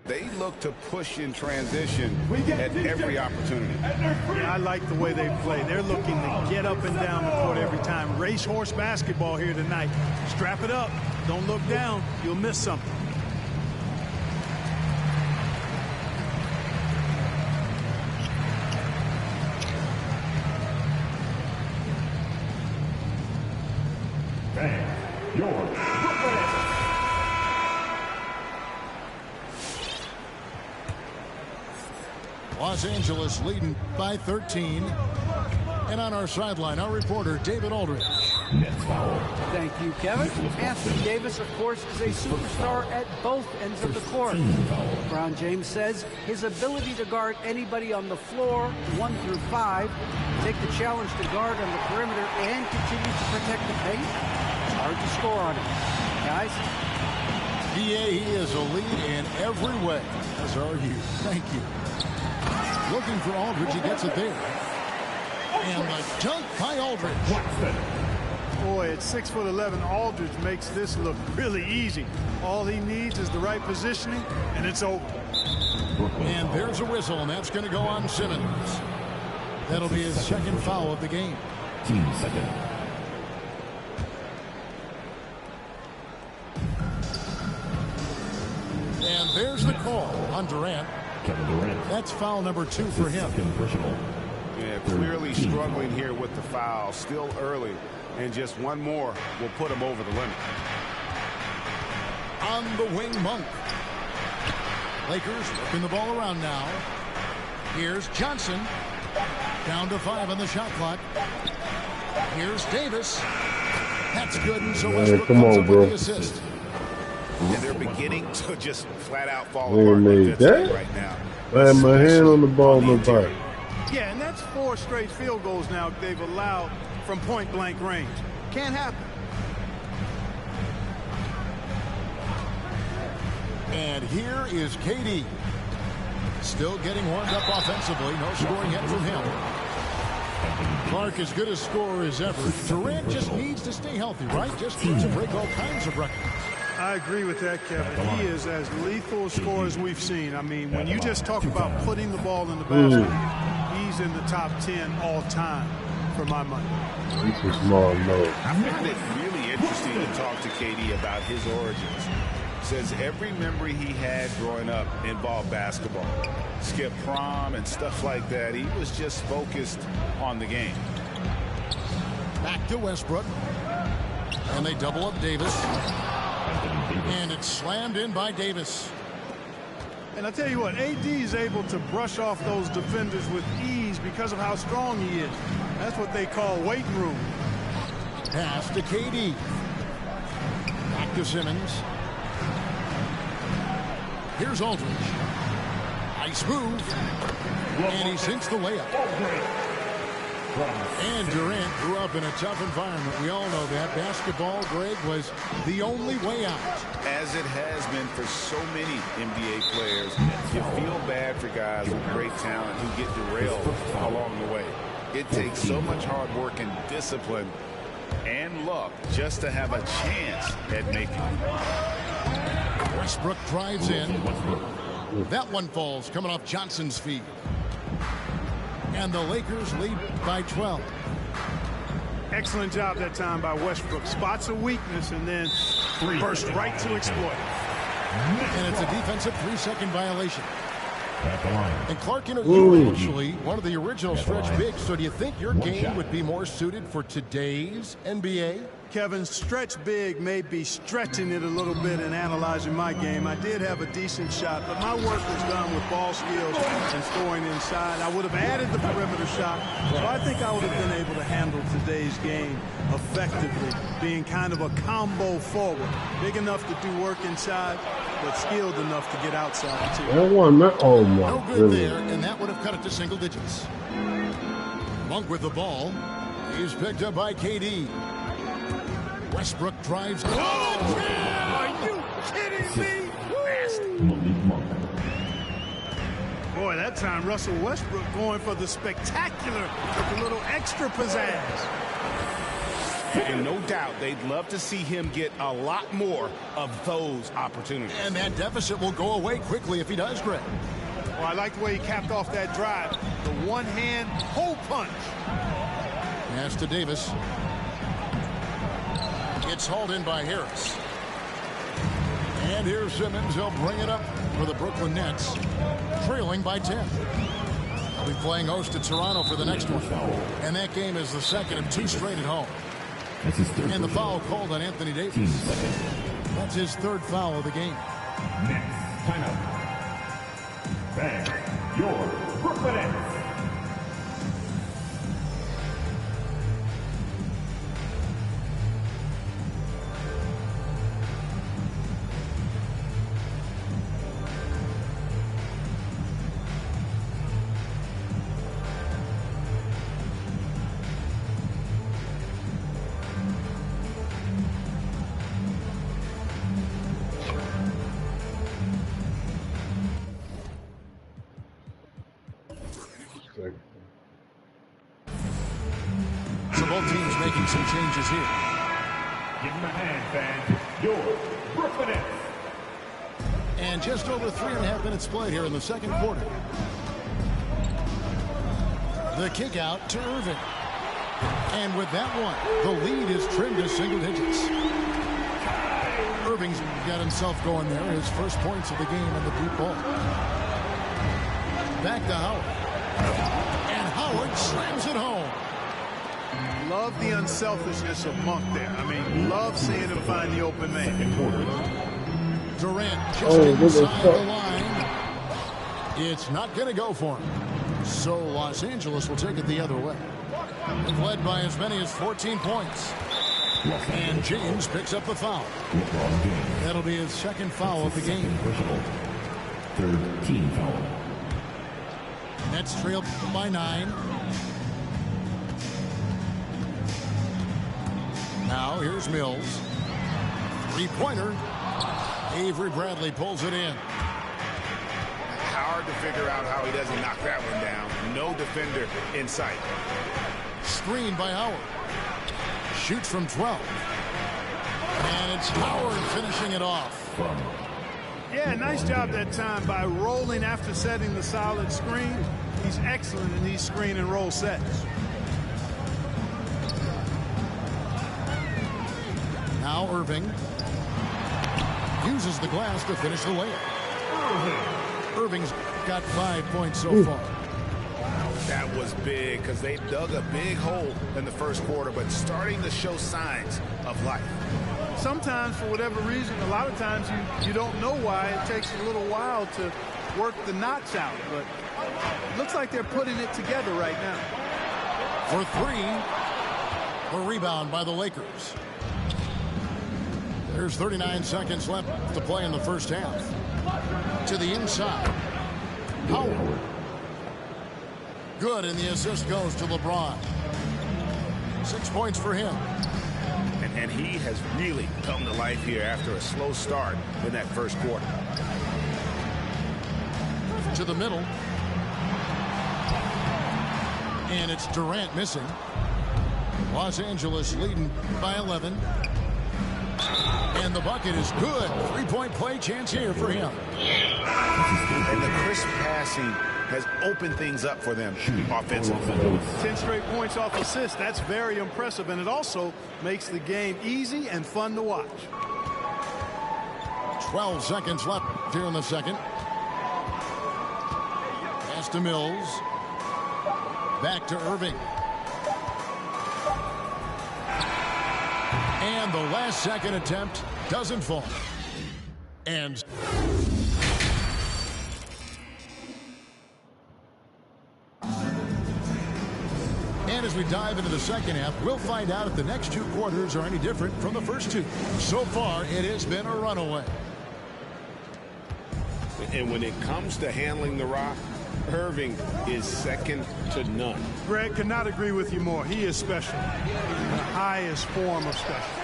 they look to push in transition at every opportunity. Yeah, I like the way they play. They're looking to get up and down the court every time. Racehorse basketball here tonight. Strap it up. Don't look down. You'll miss something. Fans, your Brooklyn Nets. Los Angeles leading by 13. And on our sideline, our reporter, David Aldridge. Thank you, Kevin. Anthony Davis, of course, is a superstar at both ends of the court. LeBron James says his ability to guard anybody on the floor, 1 through 5, take the challenge to guard on the perimeter, and continue to protect the paint, it's hard to score on him. Guys? He is a lead in every way, as are you. Thank you. Looking for Aldridge, he gets it there. And the dunk by Aldridge. Boy, at 6'11", Aldridge makes this look really easy. All he needs is the right positioning, and it's over. And there's a whistle, and that's going to go on Simmons. That'll be his second foul of the game. Team second. And there's the call on Durant. Kevin Durant. That's foul number 2 for him. Yeah, clearly struggling here with the foul. Still early. And just one more will put him over the limit. On the wing, Monk. Lakers working the ball around now. Here's Johnson. Down to 5 on the shot clock. Here's Davis. That's good, and so Westbrook comes up with the assist. And they're beginning to just flat out fall They apart made defensively that? right now. I had my hand on the ball in my pocket. Yeah, and that's 4 straight field goals now they've allowed from point-blank range. Can't happen. And here is KD. Still getting warmed up offensively. No scoring yet from him. Clark, as good a scorer as ever. Durant just needs to stay healthy, right? Just needs to break all kinds of records. I agree with that, Kevin. He is as lethal a scorer as we've seen. I mean, when you just talk about putting the ball in the basket, he's in the top 10 all time for my money. He's a small nose. I find it really interesting to talk to KD about his origins. Says every memory he had growing up involved basketball. Skip prom and stuff like that. He was just focused on the game. Back to Westbrook. And they double up Davis. And it's slammed in by Davis. And I tell you what, AD is able to brush off those defenders with ease because of how strong he is. That's what they call weight room. Pass to KD. Back to Simmons. Here's Aldridge. Nice move. And he sinks the layup. And Durant grew up in a tough environment. We all know that. Basketball, Greg, was the only way out. As it has been for so many NBA players, you feel bad for guys with great talent who get derailed along the way. It takes so much hard work and discipline and luck just to have a chance at making it. Westbrook drives in. That one falls coming off Johnson's feet. And the Lakers lead by 12. Excellent job that time by Westbrook. Spots a weakness and then burst right to exploit. And it's a defensive 3-second violation. And Clark, you know, you were actually one of the original stretch bigs. So do you think your game would be more suited for today's NBA? Kevin, stretch big may be stretching it a little bit in analyzing my game. I did have a decent shot, but my work was done with ball skills and scoring inside. I would have added the perimeter shot, so I think I would have been able to handle today's game effectively, being kind of a combo forward. Big enough to do work inside, but skilled enough to get outside, too. Oh, my no good there, and that would have cut it to single digits. Monk with the ball. He's picked up by KD. Westbrook drives. Oh, man! Are you kidding me? Nasty. Boy, that time Russell Westbrook going for the spectacular with a little extra pizzazz. And no doubt they'd love to see him get a lot more of those opportunities. And that deficit will go away quickly if he does, Greg. Well, I like the way he capped off that drive. The one-hand hole punch. Pass to Davis. It's hauled in by Harris. And here's Simmons. He'll bring it up for the Brooklyn Nets, trailing by 10. They'll be playing host to Toronto for the next one. And that game is the second of 2 straight at home. And the foul called on Anthony Davis. That's his 3rd foul of the game. Next, timeout. Bang, your Brooklyn Nets. So both teams making some changes here. Give them a hand, fans. Your Brooklyn Nets. And just over 3.5 minutes played here in the second quarter. The kick out to Irving. And with that one, the lead is trimmed to single digits. Irving's got himself going there. His first points of the game on the deep ball. Back to Howard. And Howard slams it home. Love the unselfishness of Monk there. I mean, love seeing him find the open man. Durant just inside the line. It's not going to go for him. So Los Angeles will take it the other way. They've led by as many as 14 points. And James picks up the foul. That'll be his 2nd foul of the game. 3rd team foul. Nets trailed by 9. Now here's Mills. Three-pointer. Avery Bradley pulls it in. Hard to figure out how he doesn't knock that one down. No defender in sight. Screened by Howard. Shoots from 12. And it's Howard finishing it off. Yeah, nice job that time by rolling after setting the solid screen. He's excellent in these screen and roll sets. Now Irving uses the glass to finish the layup. Irving's got 5 points so far. That was big because they dug a big hole in the first quarter, but starting to show signs of life. Sometimes, for whatever reason, a lot of times you don't know why. It takes a little while to work the knots out, but it looks like they're putting it together right now. For three, a rebound by the Lakers. There's 39 seconds left to play in the first half. To the inside. Howard. Good, and the assist goes to LeBron. 6 points for him. And he has really come to life here after a slow start in that first quarter. To the middle. And it's Durant missing. Los Angeles leading by 11. And the bucket is good. 3-point play chance here for him. And the crisp passing has opened things up for them offensively. 10 straight points off assists. That's very impressive, and it also makes the game easy and fun to watch. 12 seconds left here in the second. Pass to Mills. Back to Irving. And the last second attempt doesn't fall. And as we dive into the second half, we'll find out if the next two quarters are any different from the first two. So far, it has been a runaway. And when it comes to handling the rock, Irving is second to none. Greg, could not agree with you more. He is special. He's in the highest form of special.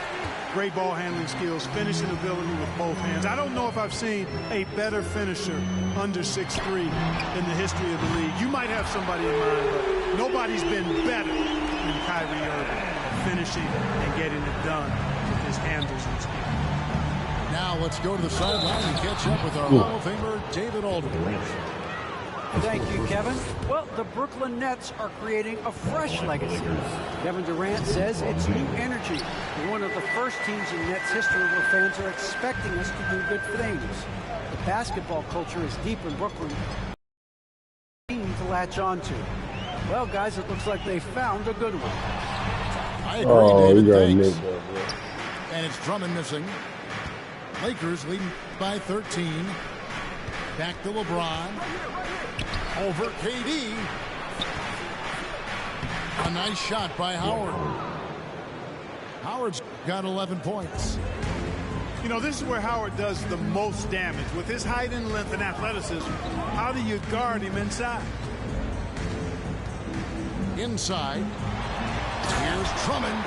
Great ball handling skills, finishing ability with both hands. I don't know if I've seen a better finisher under 6'3" in the history of the league. You might have somebody in mind, but nobody's been better than Kyrie Irving at finishing and getting it done with his handles and skill. Now let's go to the sideline and catch up with our Hall of Famer, David Aldridge. Thank you, Kevin. Well, the Brooklyn Nets are creating a fresh legacy. Kevin Durant says it's new energy. We're one of the first teams in Nets history where fans are expecting us to do good things. The basketball culture is deep in Brooklyn. To latch on to. Well, guys, it looks like they found a good one. I agree, David. Thanks. And it's Drummond missing. Lakers leading by 13. Back to LeBron. Over KD. A nice shot by Howard. Howard's got 11 points. You know, this is where Howard does the most damage. With his height and length and athleticism, how do you guard him inside? Inside. Here's Drummond.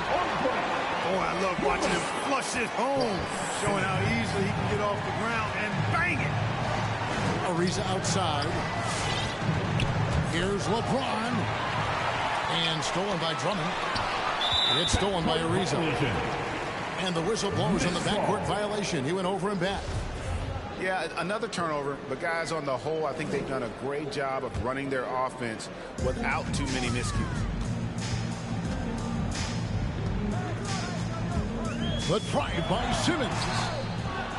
Oh, I love watching him flush it home, showing how easily he can get off the ground and bang it. Ariza outside. Here's LeBron. And stolen by Drummond. It's stolen by Ariza. And the whistle blows on the backcourt violation. He went over and back. Yeah, another turnover. But guys, on the whole, I think they've done a great job of running their offense without too many miscues. But tried by Simmons.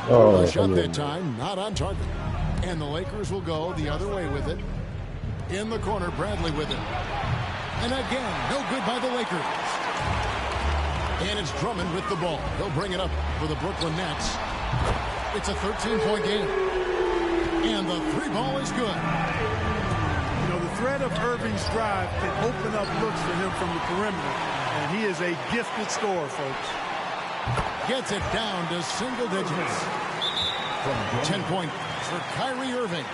Oh, shot that time, not on target. And the Lakers will go the other way with it. In the corner, Bradley with it. And again, no good by the Lakers. And it's Drummond with the ball. He'll bring it up for the Brooklyn Nets. It's a 13-point game. And the three ball is good. You know, the threat of Irving's drive can open up looks for him from the perimeter. And he is a gifted scorer, folks. Gets it down to single digits. 10 points for Kyrie Irving.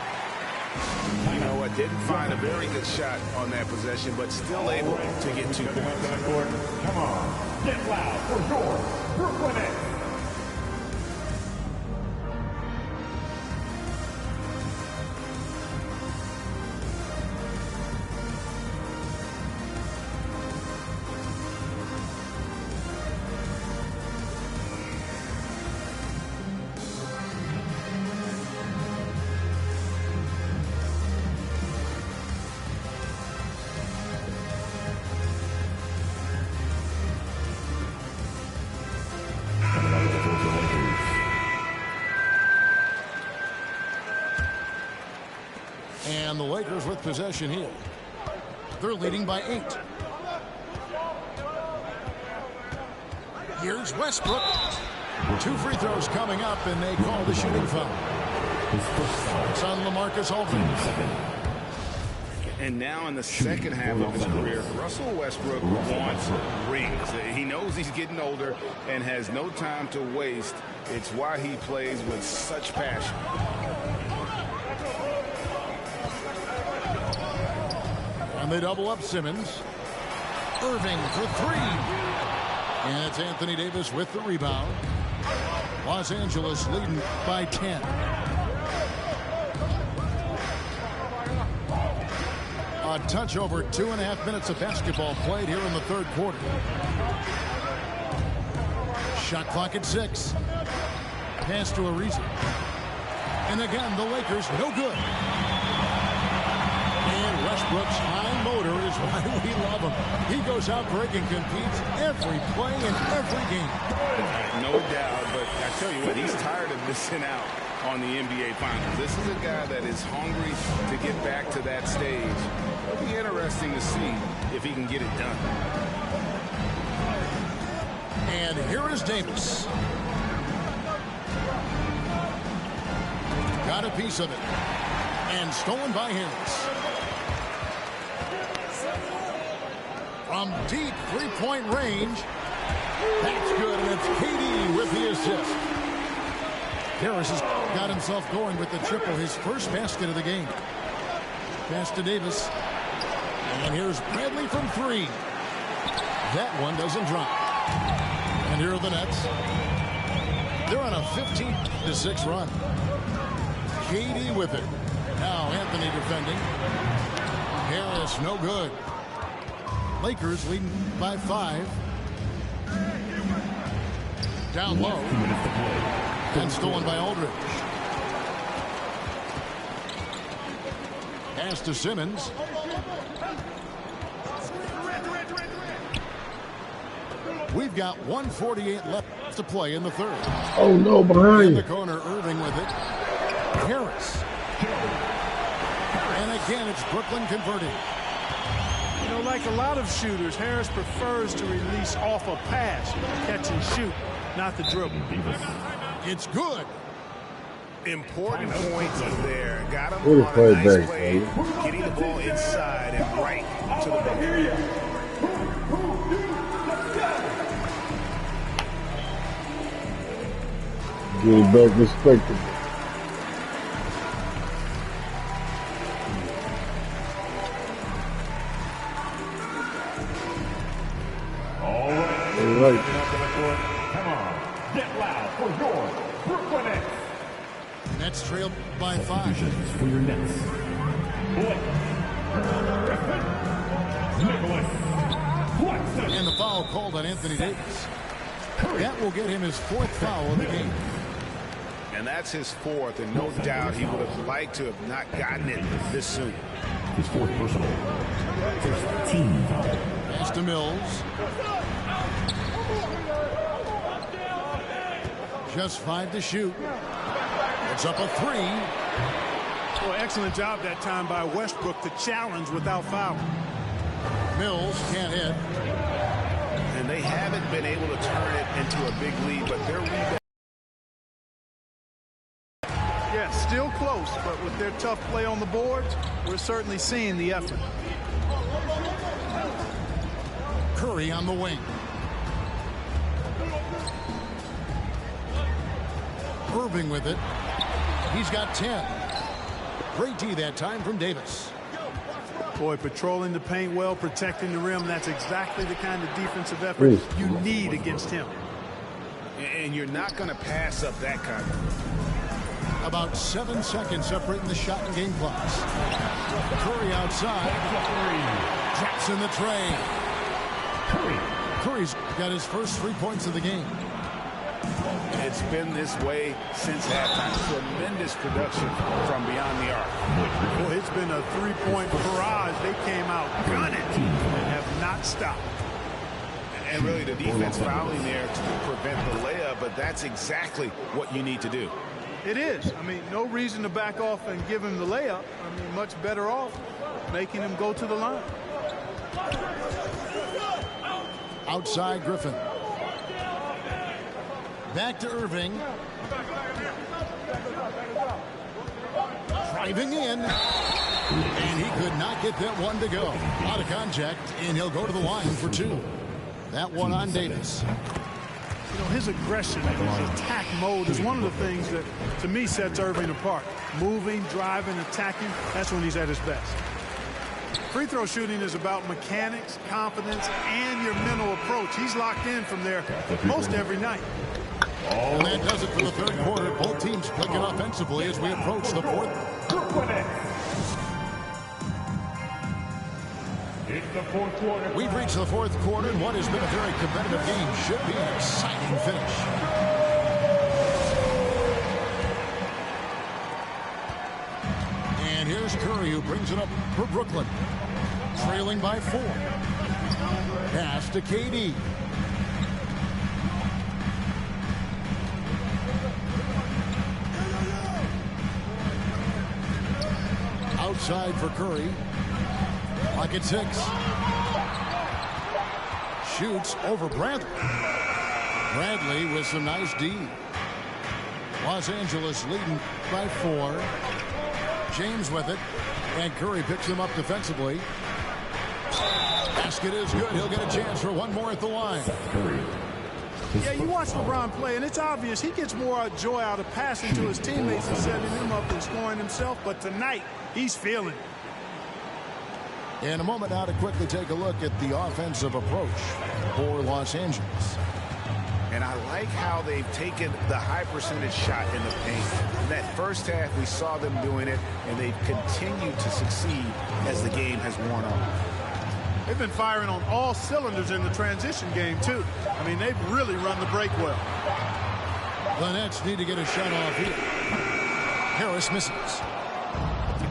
You know what? Didn't find a very good shot on that possession, but still able to get 2 points. Come on, get loud for your Brooklyn Nets. And the Lakers with possession here. They're leading by 8. Here's Westbrook. 2 free throws coming up, and they call the shooting foul. It's on LaMarcus Aldridge. And now in the second half of his career, Russell Westbrook wants rings. He knows he's getting older and has no time to waste. It's why he plays with such passion. And they double up Simmons. Irving for 3. And it's Anthony Davis with the rebound. Los Angeles leading by 10. A touch over 2.5 minutes of basketball played here in the third quarter. Shot clock at 6. Pass to Ariza. And again, the Lakers no good. And Westbrook's high motor is why we love him. He goes out breaking, competes every play in every game. No doubt, but I tell you what, he's tired of missing out on the NBA Finals. This is a guy that is hungry to get back to that stage. It'll be interesting to see if he can get it done. And here is Davis. Got a piece of it. And stolen by Harris. From deep three-point range. That's good, and it's KD with the assist. Harris has got himself going with the triple, his first basket of the game. Pass to Davis. And here's Bradley from 3. That one doesn't drop. And here are the Nets. They're on a 15-6 run. KD with it. Now Anthony defending. Harris no good. Lakers leading by 5. Down low. And stolen by Aldridge. Pass to Simmons. We've got 1:48 left to play in the third. Oh no, behind in the corner, Irving with it. Harris. And again, it's Brooklyn converting. You know, like a lot of shooters, Harris prefers to release off a pass, catch and shoot, not the dribble. It's good. Important points there. Got him on a nice play, getting the ball inside and right to the ball. Getting back respectable. All right. Come on, get loud for your Brooklyn Nets. Nets trailed by 5. For your Nets. And the foul called on Anthony Davis. That will get him his 4th foul of the game. And that's his 4th, and no doubt he would have liked to have not gotten it this soon. His 4th personal. First team foul. Pass to Mills. Just 5 to shoot. It's up a 3. Well, excellent job that time by Westbrook to challenge without foul. Mills can't hit. And they haven't been able to turn it into a big lead, but they're rebounding. Yeah, still close, but with their tough play on the boards, we're certainly seeing the effort. Curry on the wing. Irving with it. He's got 10. Great D that time from Davis. Boy, patrolling the paint well, protecting the rim. That's exactly the kind of defensive effort you need against him. And you're not going to pass up that kind of. About 7 seconds separating the shot and game clocks. Curry outside. Drops in the tray. Curry's got his first 3 points of the game. It's been this way since halftime. Tremendous production from beyond the arc. Boy, it's been a three-point barrage. They came out gunning and have not stopped. And really the defense fouling there to prevent the layup, but that's exactly what you need to do. It is. I mean, no reason to back off and give him the layup. I mean, much better off making him go to the line. Outside Griffin. Back to Irving. Driving in. And he could not get that one to go. Out of contact, and he'll go to the line for 2. That one on Davis. You know, his aggression, his attack mode is one of the things that, to me, sets Irving apart. Moving, driving, attacking, that's when he's at his best. Free throw shooting is about mechanics, confidence, and your mental approach. He's locked in from there most every night. And that does it for the third quarter. Both teams clicking offensively as we approach the fourth. We've reached the fourth quarter, and what has been a very competitive game should be an exciting finish. And here's Curry, who brings it up for Brooklyn. Trailing by 4. Pass to KD. Outside for Curry. Lock at 6. Shoots over Bradley. Bradley with some nice D. Los Angeles leading by 4. James with it. And Curry picks him up defensively. Basket is good. He'll get a chance for one more at the line. Yeah, you watch LeBron play, and it's obvious he gets more joy out of passing to his teammates and setting them up and scoring himself. But tonight, he's feeling it. In a moment now to quickly take a look at the offensive approach for Los Angeles. And I like how they've taken the high percentage shot in the paint. In that first half, we saw them doing it, and they've continued to succeed as the game has worn on. They've been firing on all cylinders in the transition game, too. I mean, they've really run the break well. The Nets need to get a shot off here. Harris misses.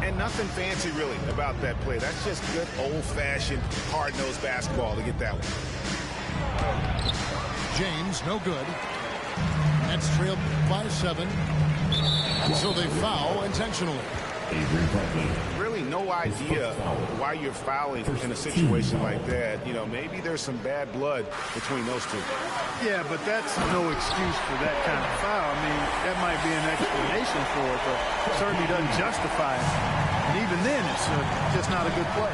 And nothing fancy, really, about that play. That's just good, old-fashioned, hard-nosed basketball to get that one. James, no good. Nets trail by 7. So they foul intentionally. Really no idea why you're fouling in a situation like that. You know, maybe there's some bad blood between those two. Yeah, but that's no excuse for that kind of foul. I mean, that might be an explanation for it, but it certainly doesn't justify it. And even then, it's just not a good play.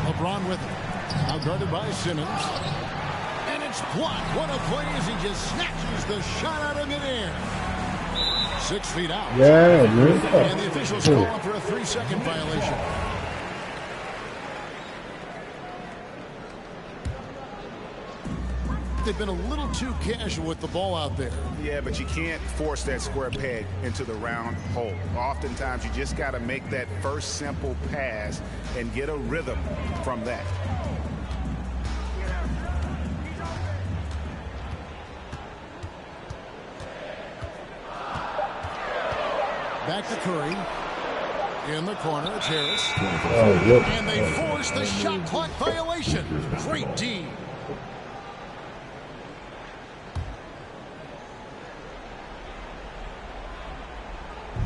LeBron with it. Now guarded by Simmons. And it's blocked. What a play as he just snatches the shot out of midair. 6 feet out. Yeah, man. And the officials call up for a 3-second violation. They've been a little too casual with the ball out there. Yeah, but you can't force that square peg into the round hole. Oftentimes, you just got to make that first simple pass and get a rhythm from that. Back to Curry. In the corner, it's Harris. Yep. And they force the shot clock violation. Great D.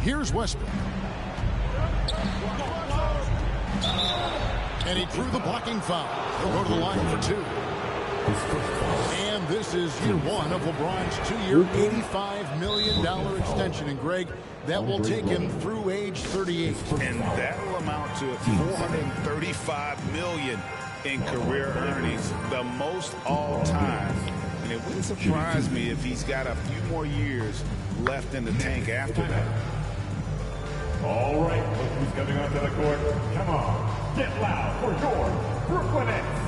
Here's Westbrook. And he drew the blocking foul. He'll go to the line for 2. And this is year 1 of LeBron's 2-year, $85 million extension. And Greg, that will take him through age 38. And that will amount to $435 million in career earnings, the most all time. and it wouldn't surprise me if he's got a few more years left in the tank after that. All right, look who's coming onto the court. Come on, get loud for your Brooklyn Nets.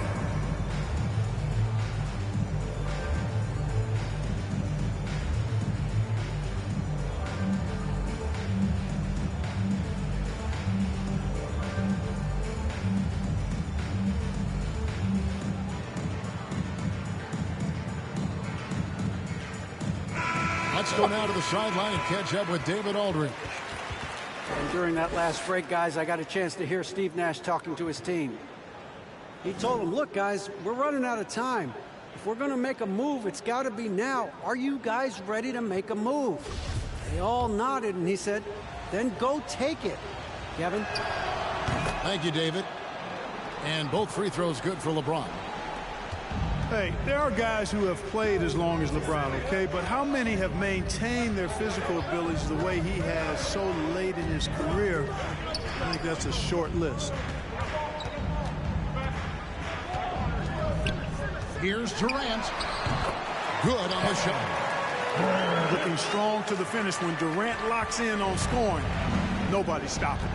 Let's go now to the sideline and catch up with David Aldridge. And during that last break, guys, I got a chance to hear Steve Nash talking to his team. He told them, look, guys, we're running out of time. If we're going to make a move, it's got to be now. Are you guys ready to make a move? They all nodded, and he said, then go take it. Kevin? Thank you, David. And both free throws good for LeBron. Hey, there are guys who have played as long as LeBron, okay? But how many have maintained their physical abilities the way he has so late in his career? I think that's a short list. Here's Durant. Good on the shot. Looking strong to the finish. When Durant locks in on scoring, nobody's stopping.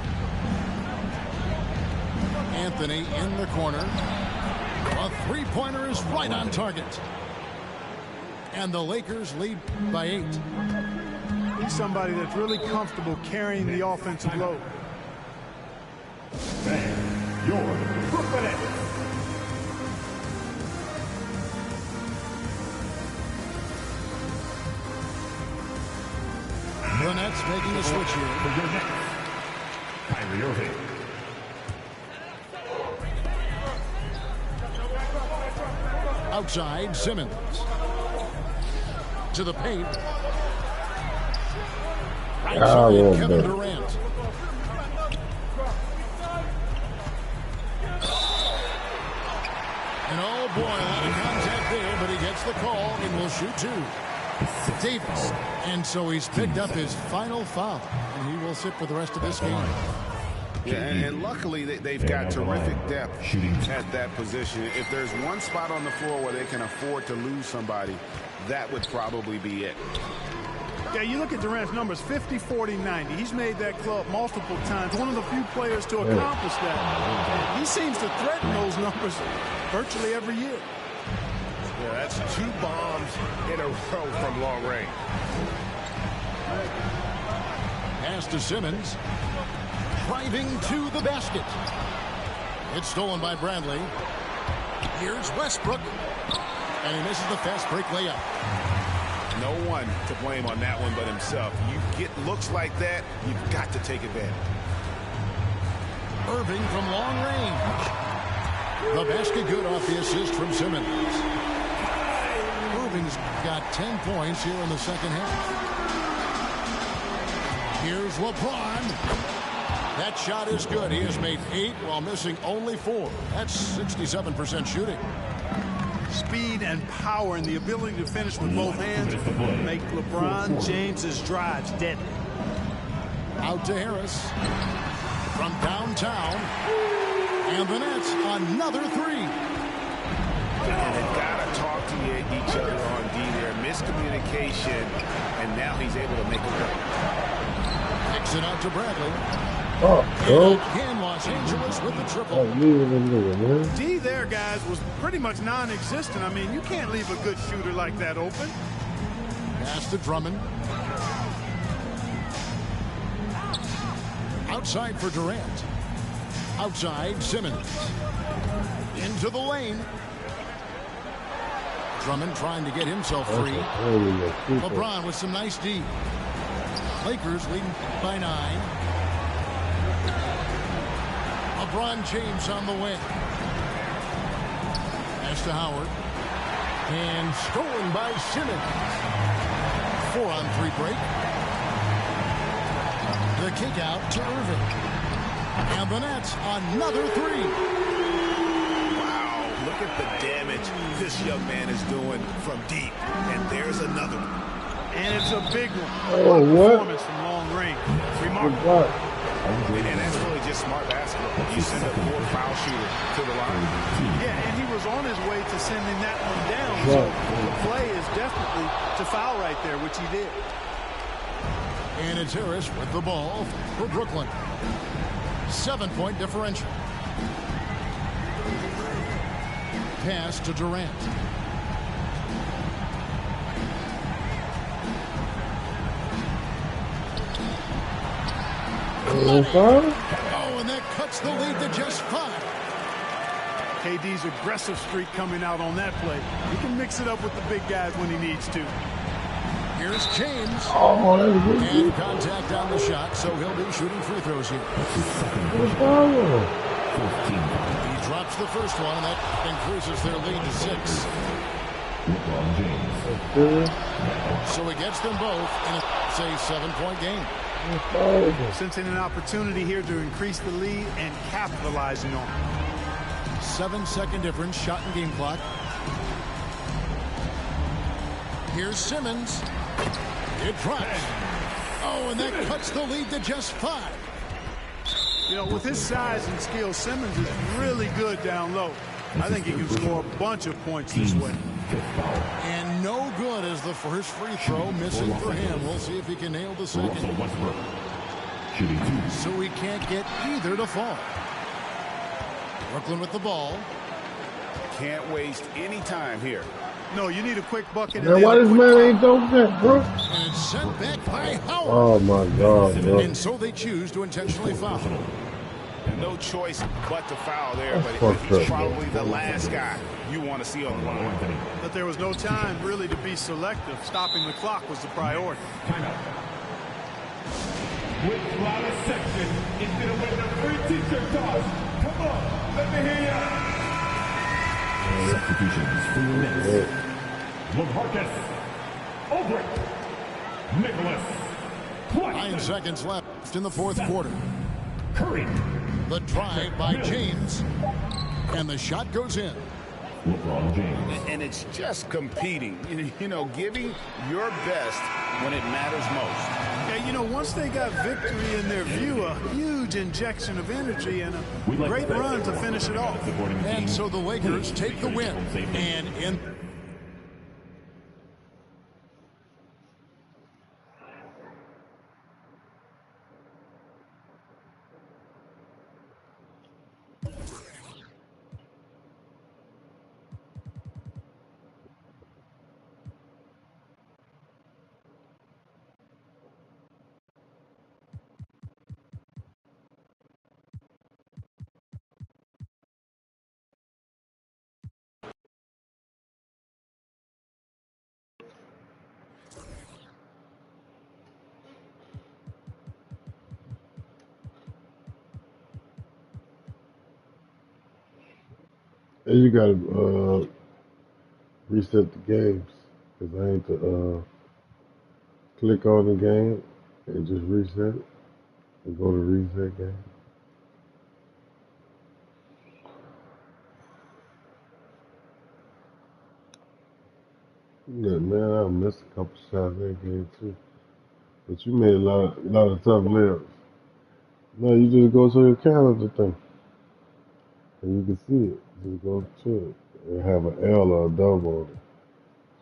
Anthony in the corner. A three-pointer is right on target. And the Lakers lead by 8. He's somebody that's really comfortable carrying the offensive load. Your Brooklyn Nets. The Nets making a switch here. For your Nets, Kyrie Irving. Outside, Simmons. To the paint. Right side, Kevin Durant. And oh boy, a lot of contact there, but he gets the call and will shoot 2. Davis. And so he's picked up his final foul, and he will sit for the rest of this game. Yeah, and luckily they've got terrific depth at that position. If there's one spot on the floor where they can afford to lose somebody, that would probably be it. Yeah, you look at Durant's numbers, 50, 40, 90. He's made that club multiple times. One of the few players to accomplish that. And he seems to threaten those numbers virtually every year. Yeah, that's 2 bombs in a row from long range. Pass to Simmons. Driving to the basket. It's stolen by Bradley. Here's Westbrook. And he misses the fast break layup. No one to blame on that one but himself. You get looks like that, you've got to take advantage. Irving from long range. The basket good off the assist from Simmons. Irving's got 10 points here in the second half. Here's LeBron. That shot is good. He has made 8 while missing only 4. That's 67% shooting. Speed and power and the ability to finish with both hands make LeBron James's drives deadly. Out to Harris. From downtown. And the Nets, another 3. And they've got to talk to each other on D there. Miscommunication. And now he's able to make it work. Kicks it out to Bradley. And Los Angeles with the triple. D there, guys, was pretty much non-existent. I mean, you can't leave a good shooter like that open. Pass to Drummond. Outside for Durant. Outside, Simmons. Into the lane. Drummond trying to get himself free. LeBron with some nice D. Lakers leading by 9. LeBron James on the wing. Pass to Howard. And stolen by Simmons. 4-on-3 break. The kick out to Irving. And the Nets, another 3. Wow, look at the damage this young man is doing from deep. And there's another one. And it's a big one. Oh, what? Performance from long range. Remarkable. And that's really just smart basketball. You send a 4-foul shooter to the line. Yeah, and he was on his way to sending that one down. So the play is definitely to foul right there, which he did. And it's Harris with the ball for Brooklyn. 7-point differential. Pass to Durant. Oh, and that cuts the lead to just 5. KD's aggressive streak coming out on that play. He can mix it up with the big guys when he needs to. Here's James. Oh, that's good. And contact on the shot, so he'll be shooting free throws here. He drops the first one, and that increases their lead to 6. So he gets them both, and it's a 7-point game. Sensing an opportunity here to increase the lead and capitalizing on it. 7-second difference, shot and game clock. Here's Simmons. It drops. Oh, and that cuts the lead to just 5. You know, with his size and skill, Simmons is really good down low. I think he can score a bunch of points this way. And no good as the first free throw missing for him. We'll see if he can nail the second. So he can't get either to fall. Brooklyn with the ball. Can't waste any time here. No, you need a quick bucket. Man, why this man ain't dope that, bro? And it's sent back by Howard. Oh, my God, bro. And so they choose to intentionally foul. No choice but to foul there, but he's probably the last guy you want to see on the line. But there was no time really to be selective. Stopping the clock was the priority. Which loudest section is going to win the free t-shirt toss? Come on, let me hear ya. Substitutions for your minutes. LaMarcus Aldridge. Nicholas. 9 seconds left in the fourth quarter. Curry. The drive by James. And the shot goes in. LeBron James. And it's just competing, you know, giving your best when it matters most. Yeah, you know, once they got victory in their view, a huge injection of energy and a great run to finish it off. And so the Lakers take the win. And in... And you gotta reset the games, because I ain't to click on the game and just reset it and go to reset game. Yeah, man, I missed a couple shots in that game too. But you made a lot of tough layups. No, you just go to your calendar thing, and you can see it. Just go to it and have an L or a double on it.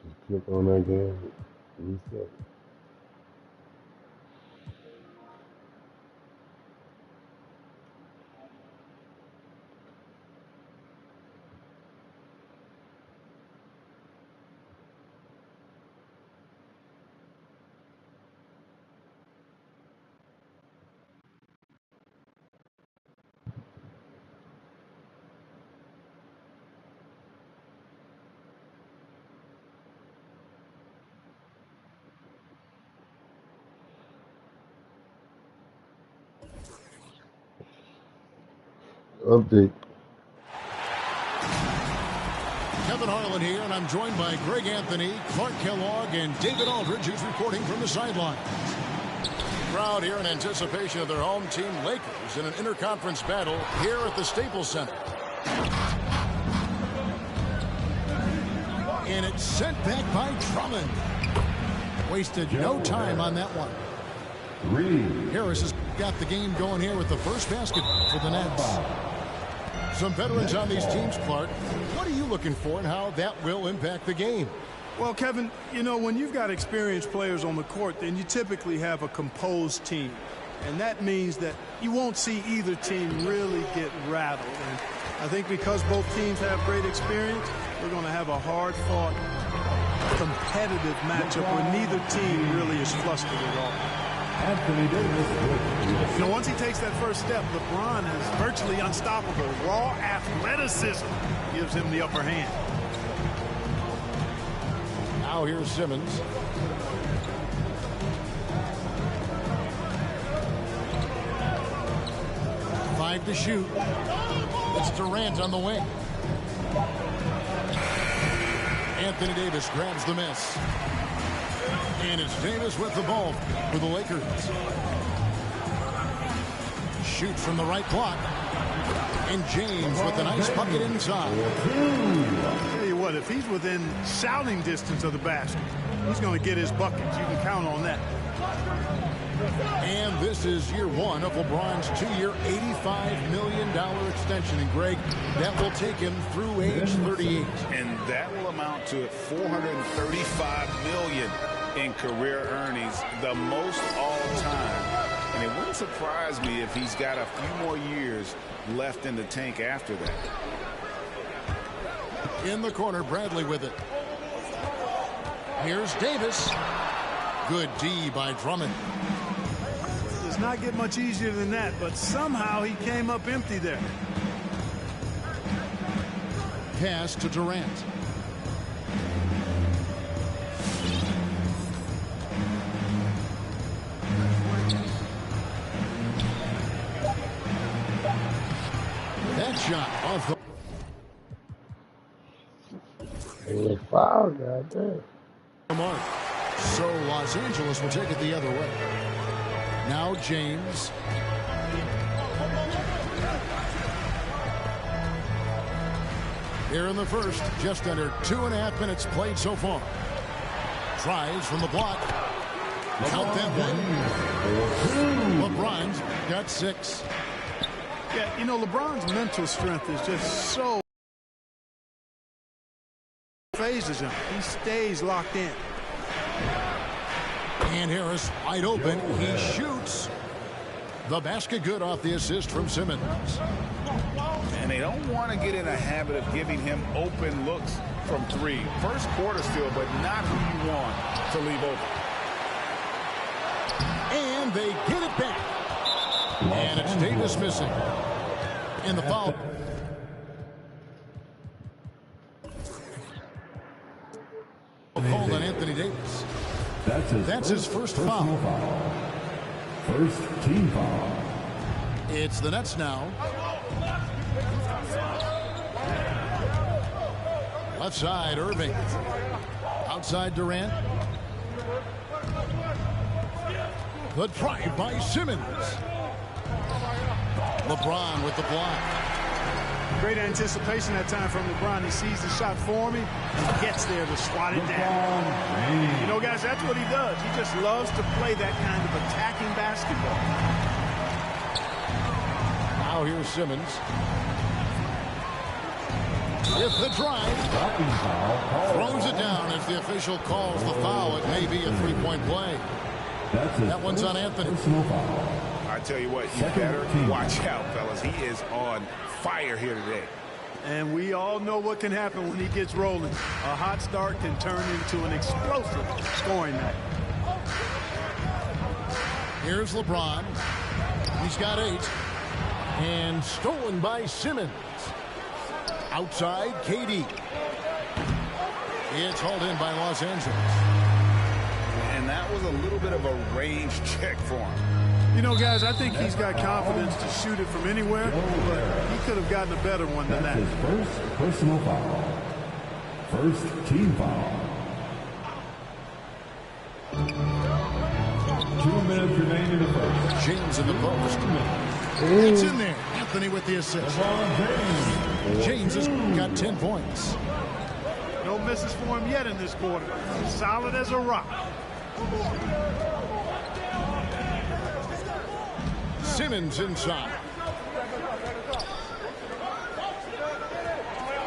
Just click on that game, reset. Update. Kevin Harlan here, and I'm joined by Greg Anthony, Clark Kellogg, and David Aldridge, who's reporting from the sideline. Crowd here in anticipation of their home team, Lakers, in an interconference battle here at the Staples Center. And it's sent back by Drummond. Wasted no time on that one. Harris has got the game going here with the first basket for the Nets. Some veterans on these teams, Clark. What are you looking for and how that will impact the game? Well, Kevin, you know, when you've got experienced players on the court, then you typically have a composed team. And that means that you won't see either team really get rattled. And I think because both teams have great experience, we're going to have a hard-fought, competitive matchup where neither team really is flustered at all. Anthony Davis. You know, once he takes that first step, LeBron is virtually unstoppable. Raw athleticism gives him the upper hand. Now here's Simmons. Five to shoot. It's Durant on the wing. Anthony Davis grabs the miss. And it's Davis with the ball for the Lakers. Shoots from the right block. And James with a nice bucket inside. I'll tell you what, if he's within shouting distance of the basket, he's going to get his buckets. You can count on that. And this is year one of LeBron's two-year, $85 million extension. And, Greg, that will take him through age 38. And that will amount to $435 million in career earnings, the most all time. And it wouldn't surprise me if he's got a few more years left in the tank after that. In the corner, Bradley with it. Here's Davis. Good D by Drummond. Does not get much easier than that, but somehow he came up empty there. Pass to Durant. That shot off the... Hey, foul, goddamn. mark. So Los Angeles will take it the other way. Now James. Here in the first, just under 2.5 minutes played so far. Tries from the block. Count that one. LeBron's got 6. Yeah, you know, LeBron's mental strength is just so phases him. He stays locked in. And Harris wide open. He shoots. The basket good off the assist from Simmons. And they don't want to get in a habit of giving him open looks from 3. First quarter still, but not who you want to leave open. And they get it back. And it's Davis missing. In the foul. Called on Anthony Davis. That's his first foul. First team foul. It's the Nets now. Left side, Irving. Outside, Durant. The drive by Simmons. LeBron with the block. Great anticipation that time from LeBron. He sees the shot for me and gets there to swat it down. You know, guys, that's what he does. He just loves to play that kind of attacking basketball. Now here's Simmons. With the drive. Throws it down as the official calls the foul. It may be a 3-point play. That one's on Anthony. I tell you what, you better watch out, fellas. He is on fire here today. And we all know what can happen when he gets rolling. A hot start can turn into an explosive scoring night. Here's LeBron. He's got 8. And stolen by Simmons. Outside, KD. It's hauled in by Los Angeles. And that was a little bit of a range check for him. You know, guys, I think he's got confidence to shoot it from anywhere, but he could have gotten a better one than that. His first personal foul. First team foul. 2 minutes remaining in the first. James in the post. It's in there. Anthony with the assist. James has got 10 points. No misses for him yet in this quarter. Solid as a rock. Simmons inside.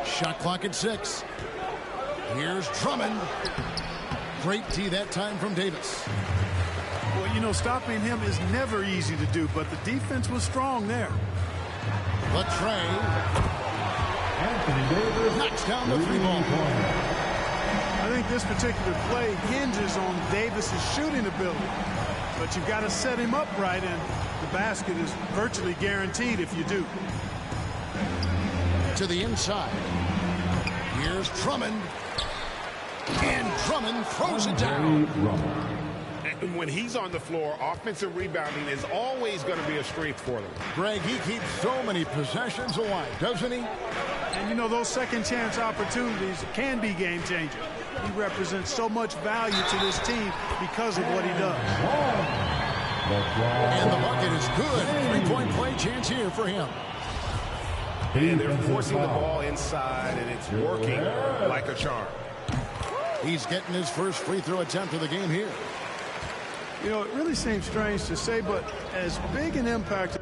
Shot clock at 6. Here's Drummond. Great D that time from Davis. Well, you know, stopping him is never easy to do, but the defense was strong there. Latrey knocks down the 3-ball point. I think this particular play hinges on Davis's shooting ability, but you've got to set him up right, and the basket is virtually guaranteed if you do. To the inside. Here's Drummond. And Drummond throws it down. And when he's on the floor, offensive rebounding is always going to be a strength for them. Greg, he keeps so many possessions alive, doesn't he? And, you know, those second-chance opportunities can be game-changers. He represents so much value to this team because of what he does. And the bucket is good. 3-point play chance here for him. And they're forcing the ball inside, and it's working like a charm. He's getting his first free throw attempt of the game here. You know, it really seems strange to say, but as big an impact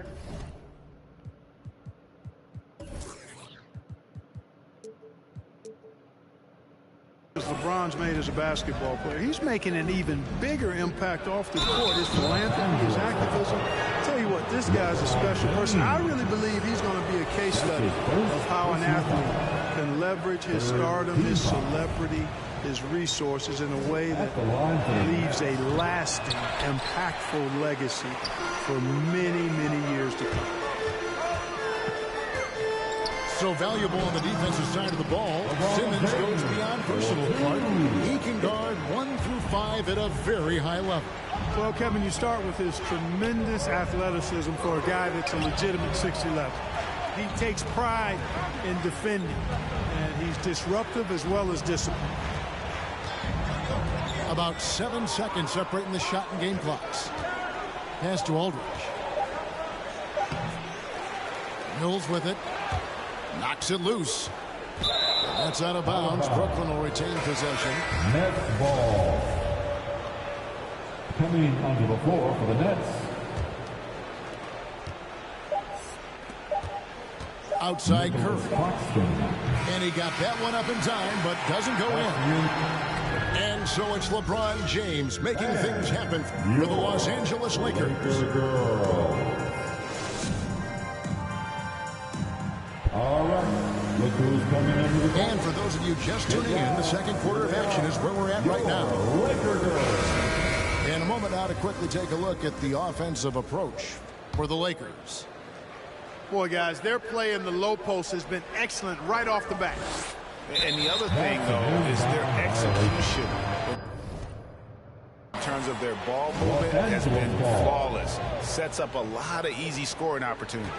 as LeBron's made as a basketball player, he's making an even bigger impact off the court. His philanthropy, his activism. I'll tell you what, this guy's a special person. I really believe he's going to be a case study of how an athlete can leverage his stardom, his celebrity, his resources in a way that leaves a lasting, impactful legacy for many, many years to come. So valuable on the defensive side of the ball. Simmons goes beyond personal part. He can guard 1 through 5 at a very high level. Well, Kevin, you start with his tremendous athleticism for a guy that's a legitimate 6'11". He takes pride in defending, and he's disruptive as well as disciplined. About 7 seconds separating the shot and game clocks. Pass to Aldridge. Mills with it. Knocks it loose. That's out of bounds. Brooklyn will retain possession. Nets ball. Coming onto the floor for the Nets. Outside Curry. And he got that one up in time, but doesn't go in. And so it's LeBron James making things happen for the Los Angeles Lakers. All right. Look who's coming into the And for those of you just tuning in, the second quarter of action is where we're at right now. In a moment now to quickly take a look at the offensive approach for the Lakers. Boy, guys, their play in the low post has been excellent right off the bat. And the other thing, though, is their execution in terms of their ball movement has been flawless. Sets up a lot of easy scoring opportunities.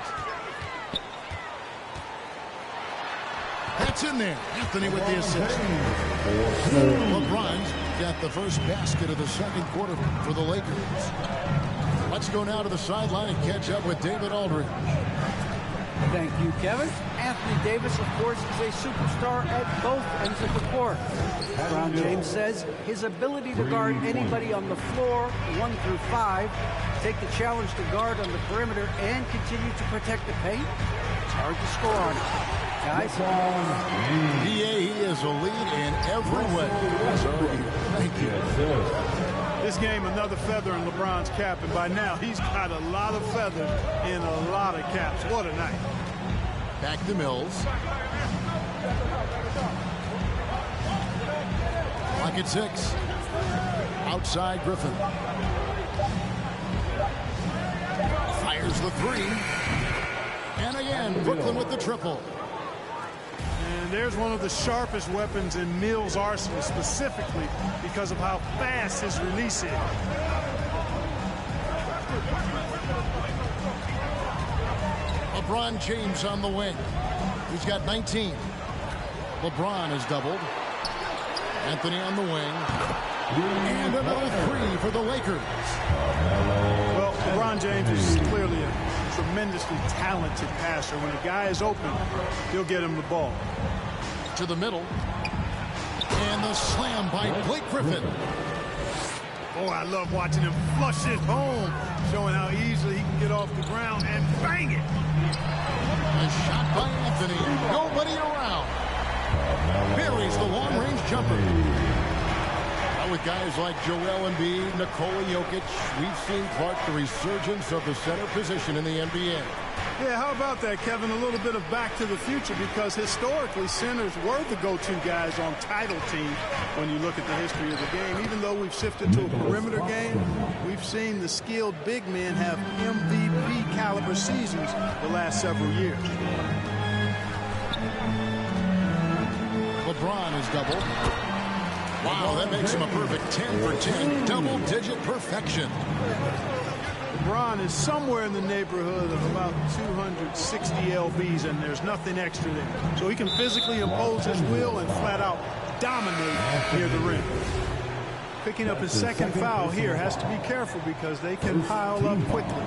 That's in there. Anthony with the assist. LeBron's got the first basket of the second quarter for the Lakers. Let's go now to the sideline and catch up with David Aldridge. Thank you, Kevin. Anthony Davis, of course, is a superstar at both ends of the court. LeBron James says his ability to guard anybody on the floor, 1 through 5, take the challenge to guard on the perimeter, and continue to protect the paint, it's hard to score on it. Guys, he is a lead in every way. Thank you. This game, another feather in LeBron's cap, and by now he's got a lot of feathers in a lot of caps. What a night. Back to Mills. Clock at 6. Outside Griffin. Fires the 3. And again, Brooklyn with the triple. And there's one of the sharpest weapons in Mills' arsenal, specifically because of how fast his release is. LeBron James on the wing. He's got 19. LeBron is doubled. Anthony on the wing. And another 3 for the Lakers. Well, LeBron James is clearly a tremendously talented passer. When a guy is open, he'll get him the ball. To the middle. And the slam by Blake Griffin. Oh, I love watching him flush it home, showing how easily he can get off the ground and bang it. A shot by Anthony. Nobody around. Buries the long-range jumper. Now with guys like Joel Embiid, Nikola Jokic, we've seen, Clark, the resurgence of the center position in the NBA. Yeah, how about that, Kevin? A little bit of back to the future, because historically centers were the go-to guys on title teams when you look at the history of the game. Even though we've shifted to a perimeter game, we've seen the skilled big men have MVP caliber seasons the last several years. LeBron is doubled. Wow, that makes him a perfect 10 for 10. Double-digit perfection. LeBron is somewhere in the neighborhood of about 260 lbs, and there's nothing extra there. So he can physically impose his will and flat out dominate near the rim. Picking up his second foul here, has to be careful because they can pile up quickly.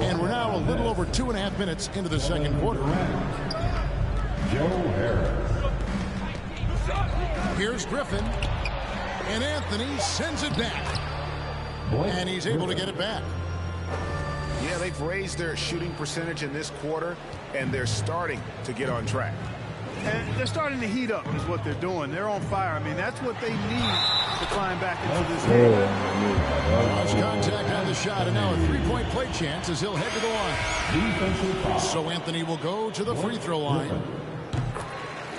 And we're now a little over 2.5 minutes into the second quarter. Joe Harris. Here's Griffin. And Anthony sends it back. And he's able to get it back. Yeah, they've raised their shooting percentage in this quarter, and they're starting to get on track. And they're starting to heat up is what they're doing. They're on fire. I mean, that's what they need to climb back into this game. Lost contact on the shot, and now a three-point play chance as he'll head to the line. So Anthony will go to the free throw line.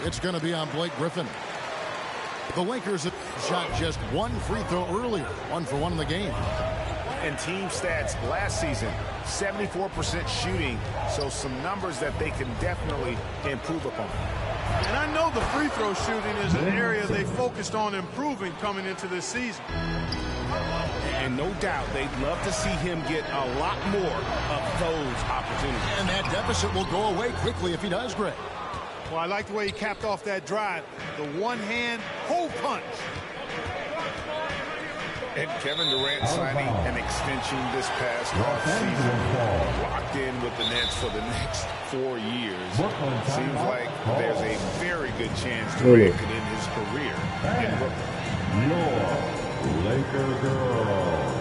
It's going to be on Blake Griffin. The Lakers have shot just one free throw earlier, 1 for 1 in the game. And team stats last season, 74% shooting, so some numbers that they can definitely improve upon. And I know the free throw shooting is an area they focused on improving coming into this season. And no doubt they'd love to see him get a lot more of those opportunities. And that deficit will go away quickly if he does, Greg. Well, I like the way he capped off that drive. The one-hand hole punch. And Kevin Durant signing an extension this past offseason, locked in with the Nets for the next 4 years. Seems like there's a very good chance Durant could end his career in Brooklyn. Your Laker girl.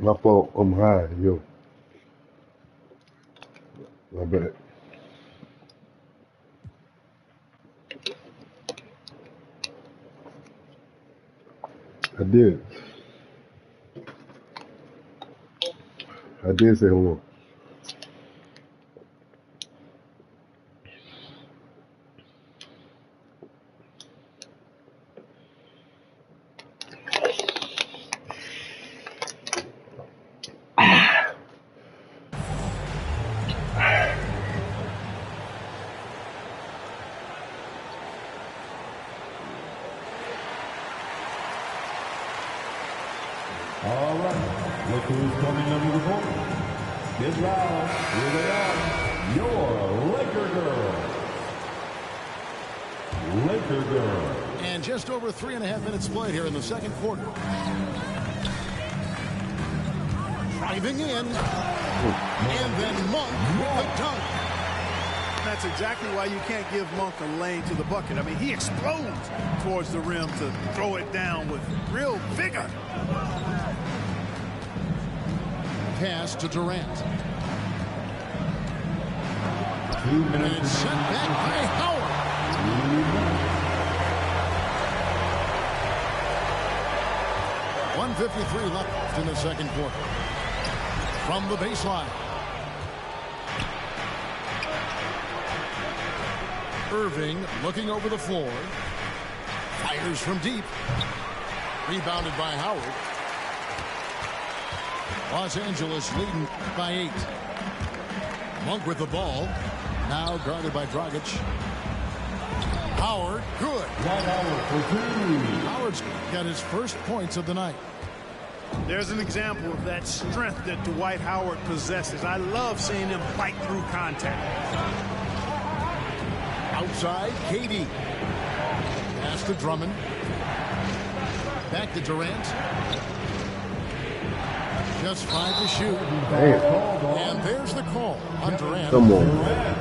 My fault. I'm high, yo. My bad. I did. I did say hold on. All right. Look who's coming under the ball. Get loud. Here they are. Your Laker girl. Laker girl. And just over 3.5 minutes played here in the second quarter. Driving in. And then Monk with a dunk. That's exactly why you can't give Monk a lane to the bucket. I mean, he explodes towards the rim to throw it down with real vigor. Pass to Durant. 2 minutes. And it's sent back by Howard. 1:53 left in the second quarter. From the baseline. Irving looking over the floor. Fires from deep. Rebounded by Howard. Los Angeles leading by 8. Monk with the ball. Now guarded by Dragic. Howard, good. Howard's got his first points of the night. There's an example of that strength that Dwight Howard possesses. I love seeing him fight through contact. Outside, KD. Pass to Drummond. Back to Durant. Just 5 to shoot. And there's the call on Durant. Come on.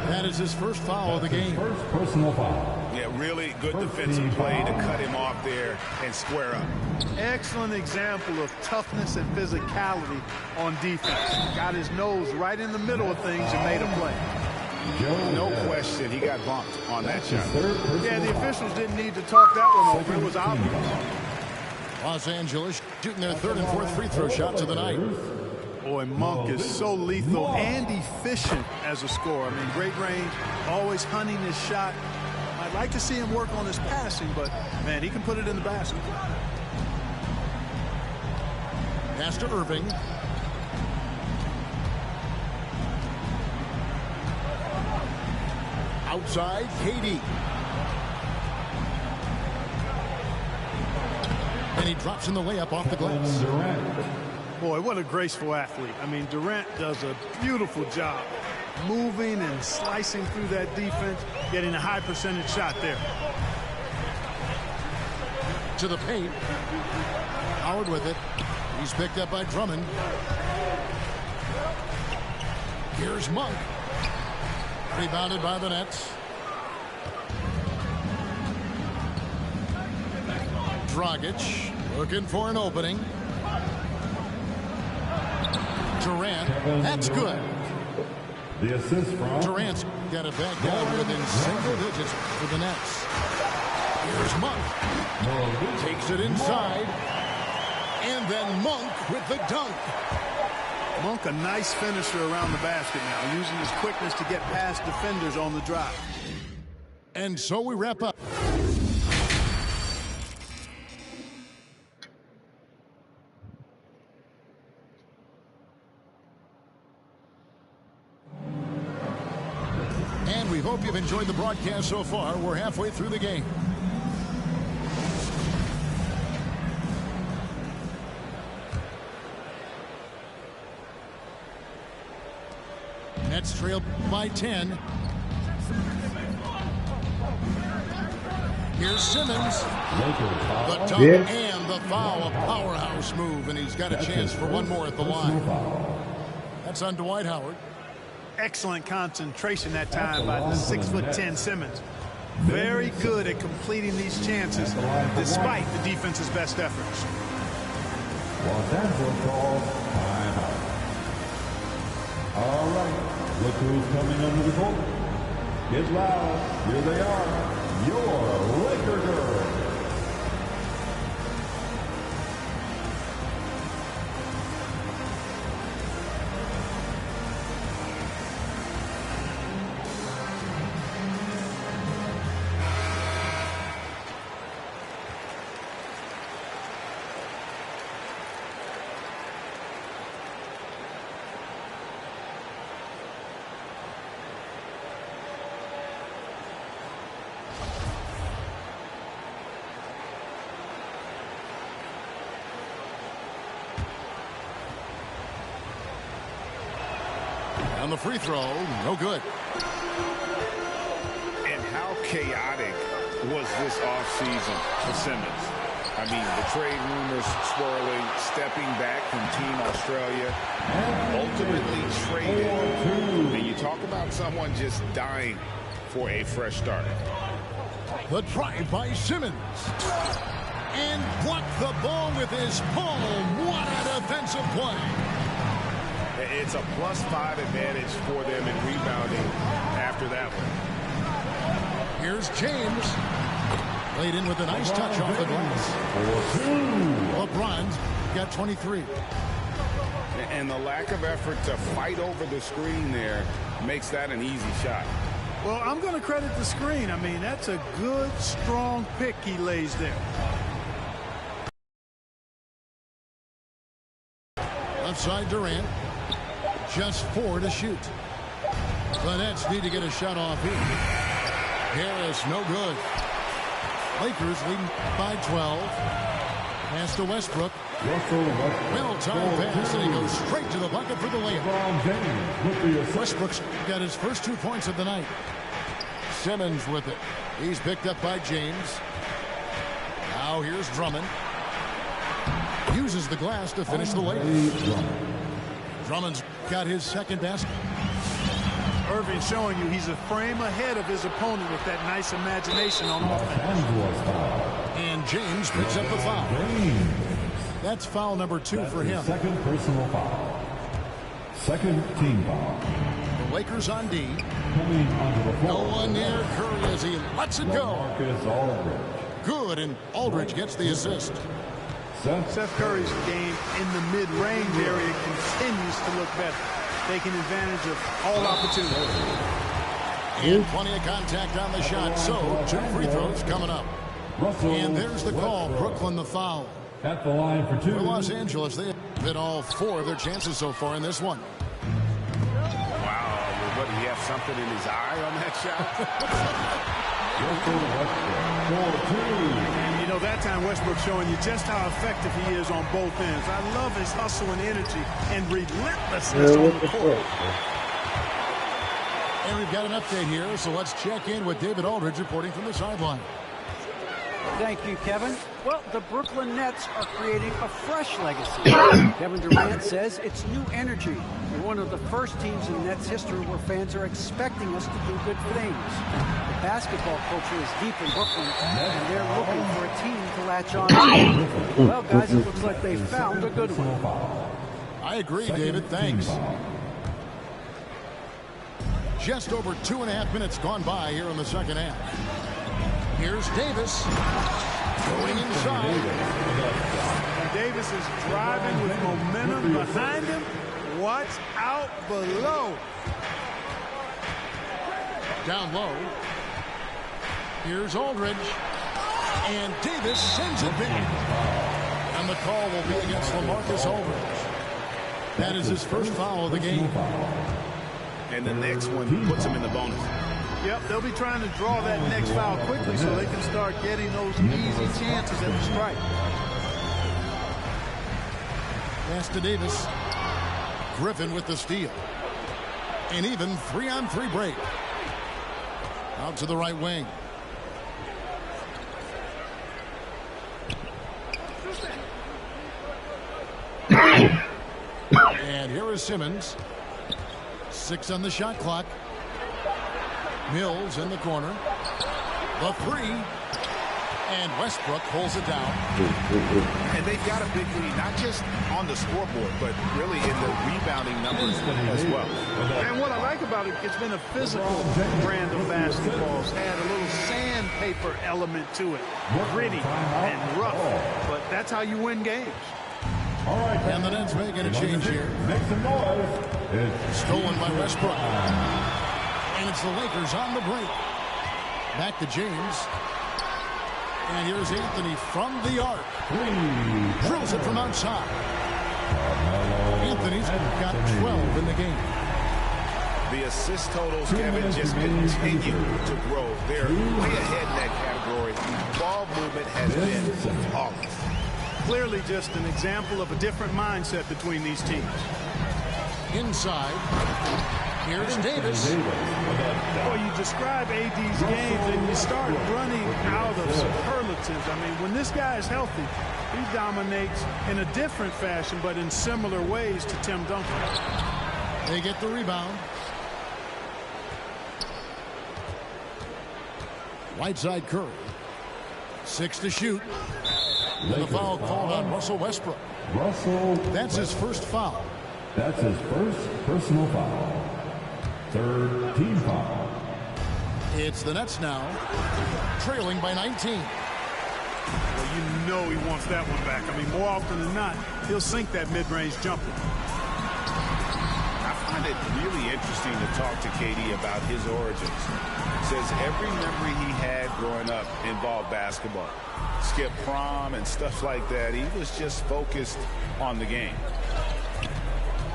That is his first foul of the game. First personal foul. Yeah, really good defensive play to cut him off there and square up. Excellent example of toughness and physicality on defense. Got his nose right in the middle of things and made a play. No question, he got bumped on that shot. Yeah, the officials didn't need to talk that one over. It was obvious. Los Angeles shooting their third and fourth free throw shots of the night. Boy, Monk is so lethal and efficient as a scorer. I mean, great range, always hunting his shot. I'd like to see him work on his passing, but, man, he can put it in the basket. Pass to Irving. Outside, KD. And he drops in the layup off the glass. Boy, what a graceful athlete. I mean, Durant does a beautiful job moving and slicing through that defense, getting a high percentage shot there. To the paint. Howard with it. He's picked up by Drummond. Here's Monk. Rebounded by the Nets. Dragic looking for an opening. Durant, that's good. The assist from Durant's got it back down within single digits for the Nets. Here's Monk. Takes it inside. And then Monk with the dunk. Monk, a nice finisher around the basket now, using his quickness to get past defenders on the drive. And so we wrap up. And we hope you've enjoyed the broadcast so far. We're halfway through the game. Nets trail by 10. Here's Simmons. The dunk and the foul. A powerhouse move, and he's got a chance for one more at the line. That's on Dwight Howard. Excellent concentration that time by the 6'10" Simmons. Very good at completing these chances despite the defense's best efforts. Los Angeles calls timeout. All right, look who's coming under the court. Get loud. Here they are, your Laker girls. On the free throw, no good. And how chaotic was this offseason for Simmons? I mean, the trade rumors swirling, stepping back from Team Australia, ultimately traded. And you talk about someone just dying for a fresh start. The drive by Simmons. And blocked the ball with his palm. What a defensive play. It's a +5 advantage for them in rebounding after that one. Here's James. Laid in with a nice touch off the glass. LeBron's got 23. And the lack of effort to fight over the screen there makes that an easy shot. Well, I'm going to credit the screen. I mean, that's a good, strong pick he lays there. Left side Durant. Just 4 to shoot. The Nets need to get a shot off here. Harris, no good. Lakers leading by 12. Pass to Westbrook. Well-timed pass, and he goes straight to the bucket for the layup. Westbrook's got his first 2 points of the night. Simmons with it. He's picked up by James. Now here's Drummond. Uses the glass to finish the layup. Drummond's got his second basket. Irving showing you he's a frame ahead of his opponent with that nice imagination on offense. And James picks up the foul. That's foul number 2 for him. Second personal foul. Second team foul. The Lakers on D. Coming onto the floor. No one near Curry as he lets it go. Marcus Aldridge. Good, and Aldridge gets the assist. Seth Curry's game in the mid-range area continues to look better, taking advantage of all opportunities. And plenty of contact on the shot, so 2 free throws coming up. And there's the call. Brooklyn the foul. At the line for 2. For Los Angeles, they have hit all 4 of their chances so far in this one. Wow, what, did he have something in his eye on that shot? And you know, that time Westbrook showing you just how effective he is on both ends. I love his hustle and energy and relentlessness on the court. And we've got an update here, so let's check in with David Aldridge reporting from the sideline. Thank you, Kevin. Well, the Brooklyn Nets are creating a fresh legacy. Kevin Durant says it's new energy. We're one of the first teams in Nets history where fans are expecting us to do good things. The basketball culture is deep in Brooklyn, and they're looking for a team to latch on to. Well, guys, it looks like they found a good one. I agree, David. Thanks. Just over 2.5 minutes gone by here in the second half. Here's Davis going inside. And Davis is driving with momentum behind him. Watch out below. Down low. Here's Aldridge. And Davis sends it back. And the call will be against LaMarcus Aldridge. That is his first foul of the game. And the next one puts him in the bonus. Yep, they'll be trying to draw that next foul quickly so they can start getting those easy chances at the strike. Pass to Davis. Griffin with the steal. An even 3-on-3 break. Out to the right wing. And here is Simmons. 6 on the shot clock. Mills in the corner. The 3. And Westbrook pulls it down. And they've got a big lead, not just on the scoreboard, but really in the rebounding numbers as well. And what I like about it, it's been a physical brand of basketball. It's had a little sandpaper element to it. Gritty and rough. But that's how you win games. All right, and the Nets making a change here. Make some noise. It's Stolen by Westbrook. And it's the Lakers on the break. Back to James. And here's Anthony from the arc. Drills it from outside. Anthony's got 12 in the game. The assist totals, Kevin, just continue to grow. They're way ahead in that category. Ball movement has been flawless. Clearly just an example of a different mindset between these teams. Inside. Here's Davis. Well, you describe AD's games and you start running out of superlatives. I mean, when this guy is healthy, he dominates in a different fashion, but in similar ways to Tim Duncan. They get the rebound. Whiteside Curry. 6 to shoot. And the foul called on Russell Westbrook. That's his first foul. That's his first personal foul. Third team foul. It's the Nets now, trailing by 19. Well, you know he wants that one back. I mean, more often than not, he'll sink that mid-range jumper. I find it really interesting to talk to KD about his origins. Says every memory he had growing up involved basketball. Skip prom and stuff like that. He was just focused on the game.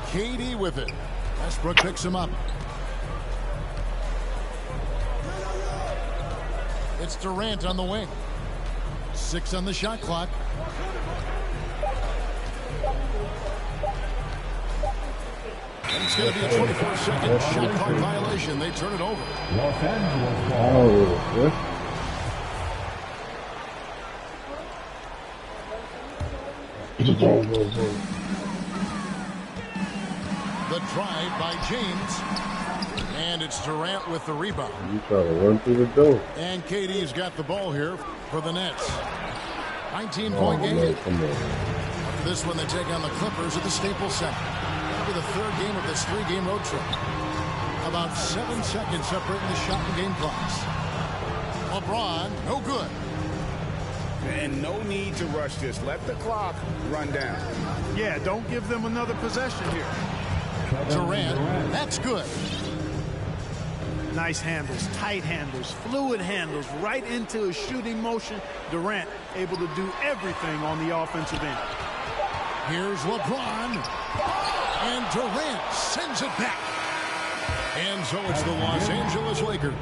KD with it. Westbrook picks him up. It's Durant on the wing. 6 on the shot clock. And it's going to be a 24-second shot clock violation. They turn it over. Los Angeles ball. The drive by James. And it's Durant with the rebound. You try to run through the door. And KD's got the ball here for the Nets. 19-point game. After this one, they take on the Clippers at the Staples Center. That'll be the third game of this 3-game road trip. About 7 seconds separating the shot and game clocks. LeBron, no good. And no need to rush this. Let the clock run down. Yeah, don't give them another possession here. Durant, that's good. Nice handles, tight handles, fluid handles, right into a shooting motion. Durant able to do everything on the offensive end. Here's LeBron. And Durant sends it back. And so it's the Los Angeles Lakers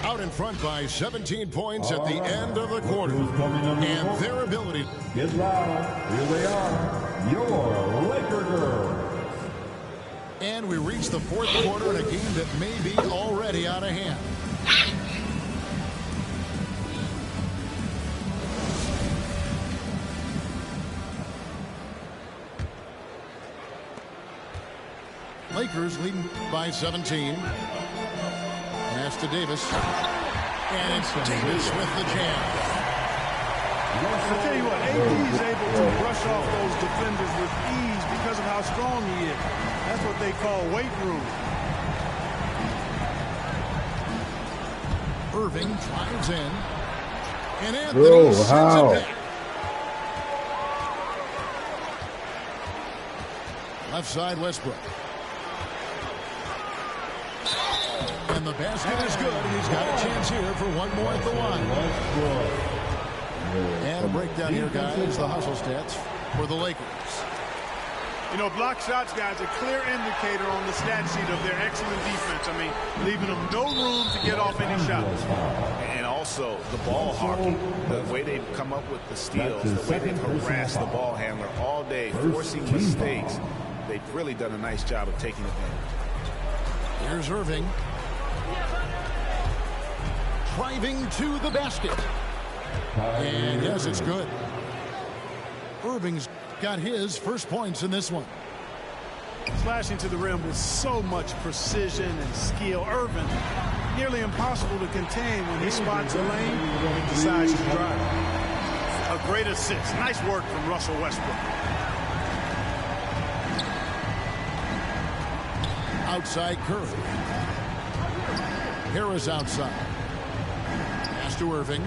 out in front by 17 points at the end of the quarter. And their ability. Get loud. Here they are. Your Laker girls. And we reach the fourth quarter in a game that may be already out of hand. Lakers leading by 17. Pass to Davis. And it's Davis with the jam. I'll tell you what, AD is able to brush off those defenders with ease because of how strong he is. That's what they call weight room. Irving drives in. And Anthony sends it back. Left side, Westbrook. And the basket is good. He's got a chance here for one more at the line. And a breakdown here, guys. The hustle stats for the Lakers. You know, block shots, guys, a clear indicator on the stat sheet of their excellent defense. I mean, leaving them no room to get off any shots. And also the ball hawking, the way they've come up with the steals, the way they've harassed the ball handler all day, forcing mistakes. They've really done a nice job of taking advantage. Here's Irving. Driving to the basket. And yes, it's good. Irving's got his first points in this one. Slashing to the rim with so much precision and skill. Irving, nearly impossible to contain when he spots a lane and decides to drive. Great assist. Nice work from Russell Westbrook. Outside Curry. Harris outside. Pass to Irving.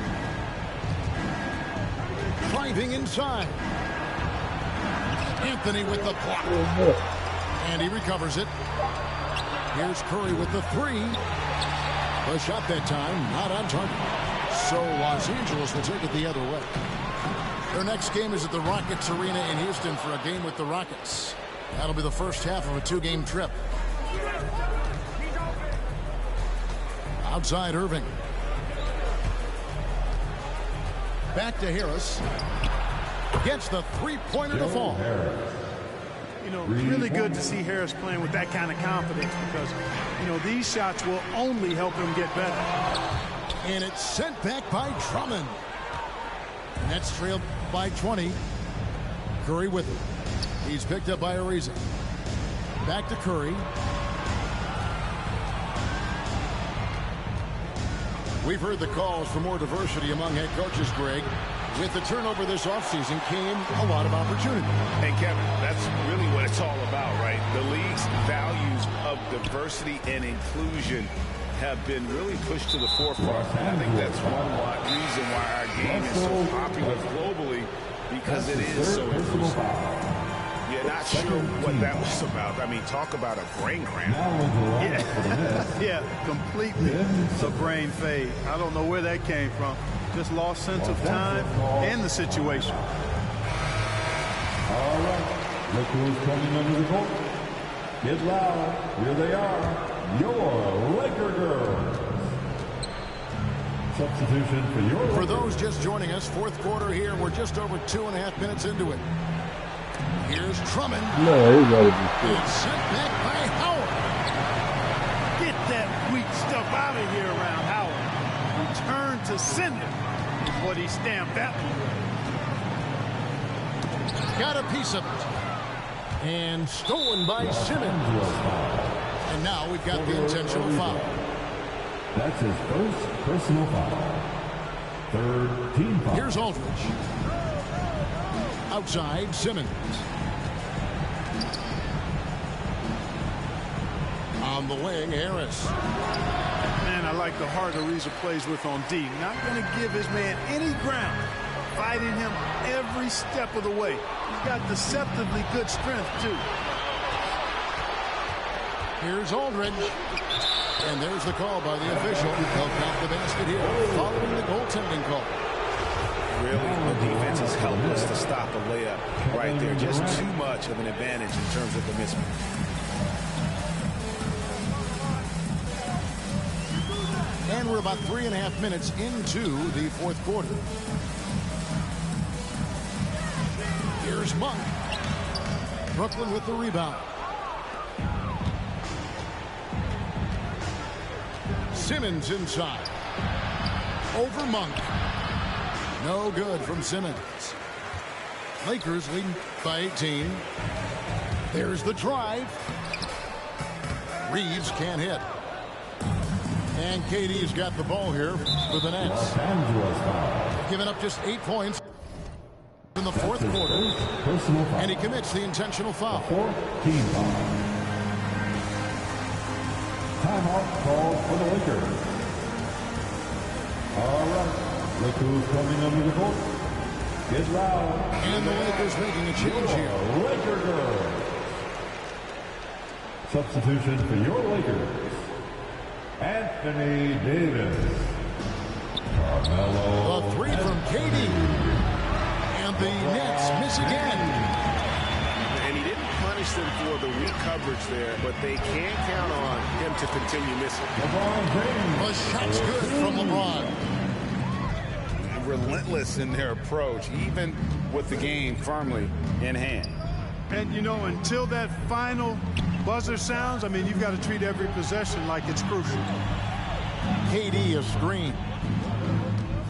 Driving inside. Anthony with the block. And he recovers it. Here's Curry with the three. The shot that time, not on target. So Los Angeles will take it the other way. Their next game is at the Rockets Arena in Houston for a game with the Rockets. That'll be the first half of a two-game trip. Outside Irving. Back to Harris. Gets the three-pointer to fall. You know, really good to see Harris playing with that kind of confidence because, you know, these shots will only help him get better. And it's sent back by Drummond. Nets trailed by 20. Curry with it. He's picked up by Ariza. Back to Curry. We've heard the calls for more diversity among head coaches, Greg. With the turnover this offseason came a lot of opportunity. Hey, Kevin, that's really what it's all about, right? The league's values of diversity and inclusion have been really pushed to the forefront. And I think that's one reason why our game is so popular globally, because it is so inclusive. Yeah, not sure what that was about. I mean, talk about a brain cramp. Yeah, completely a brain fade. I don't know where that came from. Just lost sense of time and the situation. All right. Look who's coming under the court. Get loud. Here they are. Your Laker girls. Substitution for your For those just joining us, fourth quarter here. We're just over 2.5 minutes into it. Here's Drummond. No, he gotta be good. It's sent back by Howard. Get that weak stuff out of here around Howard. Return to sender is what he stamped that one. Got a piece of it. And stolen by Simmons. And now we've got the intentional foul. That's his first personal foul. Third team foul. Here's Aldridge. Outside, Simmons. On the wing, Harris. Man, I like the heart Ariza plays with on D. Not going to give his man any ground. Fighting him every step of the way. He's got deceptively good strength, too. Here's Aldridge. And there's the call by the official. He'll count the basket here, following the goaltending call. Really, the defense is helpless to stop a layup right there. Just too much of an advantage in terms of the mismatch. And we're about 3.5 minutes into the fourth quarter. Here's Monk. Brooklyn with the rebound. Simmons inside. Over Monk. No good from Simmons. Lakers leading by 18. There's the drive. Reeves can't hit. And KD's got the ball here for the Nets. Giving up just 8 points in the fourth quarter. And he commits the intentional foul. Team foul. Timeout called for the Lakers. All right. Look who's coming under the court. Get loud. And the Lakers making a change here. Laker girls. Substitution for your Lakers. Anthony Davis. Carmelo. The three from KD. And the Nets miss again. And he didn't punish them for the weak coverage there, but they can't count on him to continue missing. The shot's good from LeBron. Relentless in their approach, even with the game firmly in hand. And, you know, until that final buzzer sounds, I mean, you've got to treat every possession like it's crucial. KD a screen.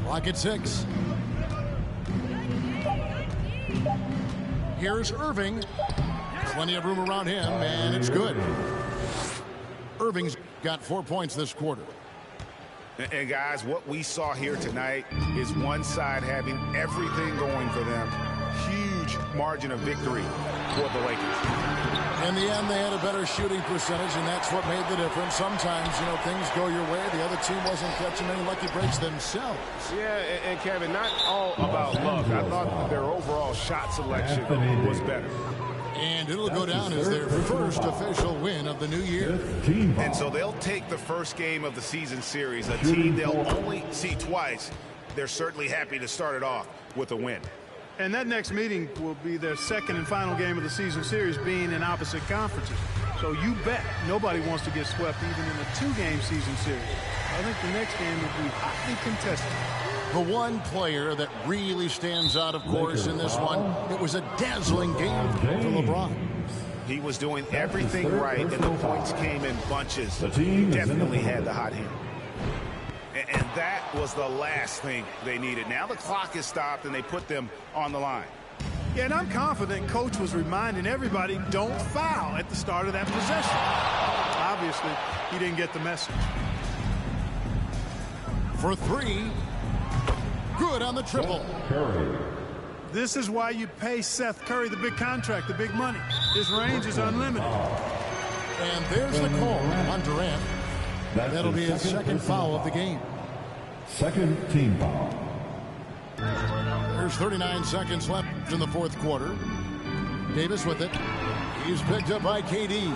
Clock at 6. Here's Irving. Plenty of room around him, and it's good. Irving's got 4 points this quarter. And guys, what we saw here tonight is one side having everything going for them. Huge margin of victory for the Lakers. In the end, they had a better shooting percentage, and that's what made the difference. Sometimes, things go your way. The other team wasn't catching any lucky breaks themselves. Yeah, and Kevin, not all about luck. I thought that their overall shot selection was better. And it'll go down as their first official win of the new year. And so they'll take the first game of the season series, a team they'll only see twice. They're certainly happy to start it off with a win. And that next meeting will be their second and final game of the season series, being in opposite conferences. So you bet nobody wants to get swept even in a two-game season series. I think the next game will be hotly contested. The one player that really stands out, of course, in this one, it was a dazzling game for LeBron. He was doing everything right, and the points came in bunches. He definitely had the hot hand. And that was the last thing they needed. Now the clock is stopped, and they put them on the line. Yeah, and I'm confident Coach was reminding everybody, don't foul at the start of that possession. Obviously, he didn't get the message. For three, good on the triple. This is why you pay Seth Curry the big contract, the big money. His range is unlimited. And there's the call on Durant. That'll be his second foul of the game. Second team foul. There's 39 seconds left in the fourth quarter. Davis with it. He's picked up by KD.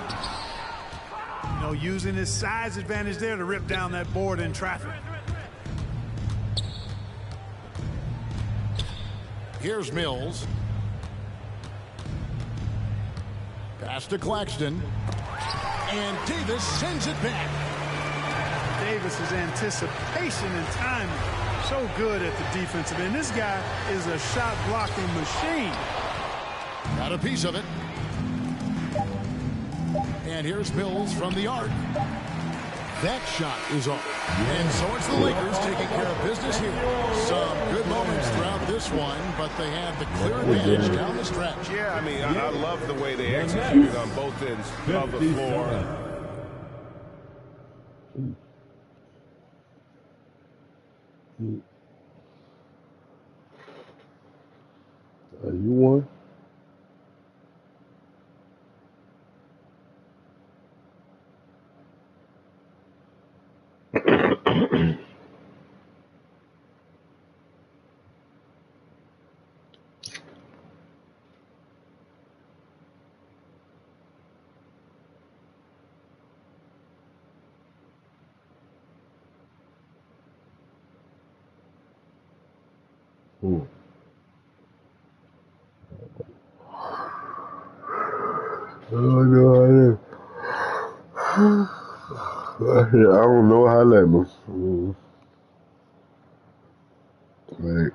Using his size advantage there to rip down that board in traffic. Here's Mills. Pass to Claxton. And Davis sends it back. Davis's anticipation and timing, so good at the defensive end. This guy is a shot blocking machine. Got a piece of it. And here's Mills from the arc. That shot is off. And so it's the Lakers taking care of business here. Some good moments throughout this one, but they have the clear advantage down the stretch. Yeah, I mean, I love the way they executed on both ends of the floor. You won. Oh, no, I don't know how that was. Like,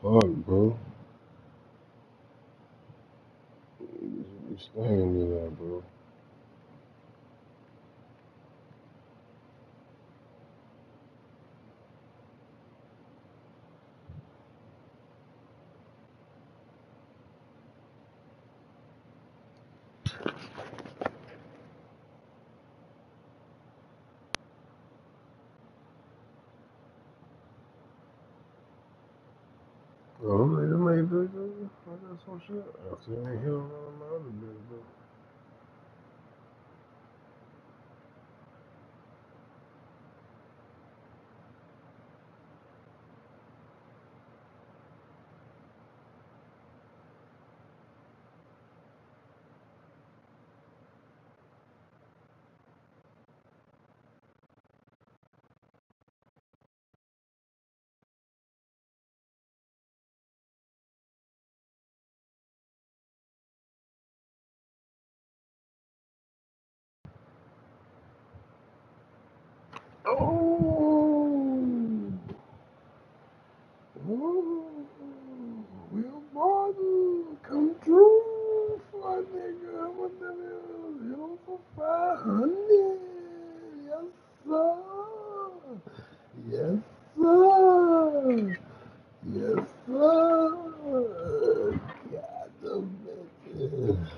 Fuck, bro. You staying me that, bro. Oh, they made this. I got some shit. I still ain't hit on none of my other bits, bro. Oh, oh, Will Barton come through for a nigga. What the hell? Hit him for 500. Yes, sir. Yes, sir. Yes, sir. God, the bitch.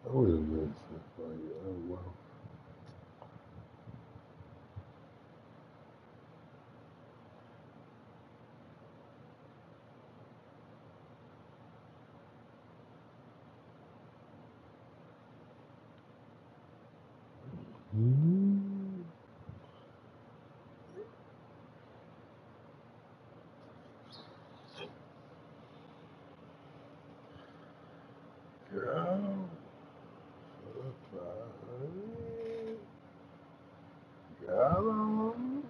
I would have been sick for you. Oh, wow. Mm, girl. Got him.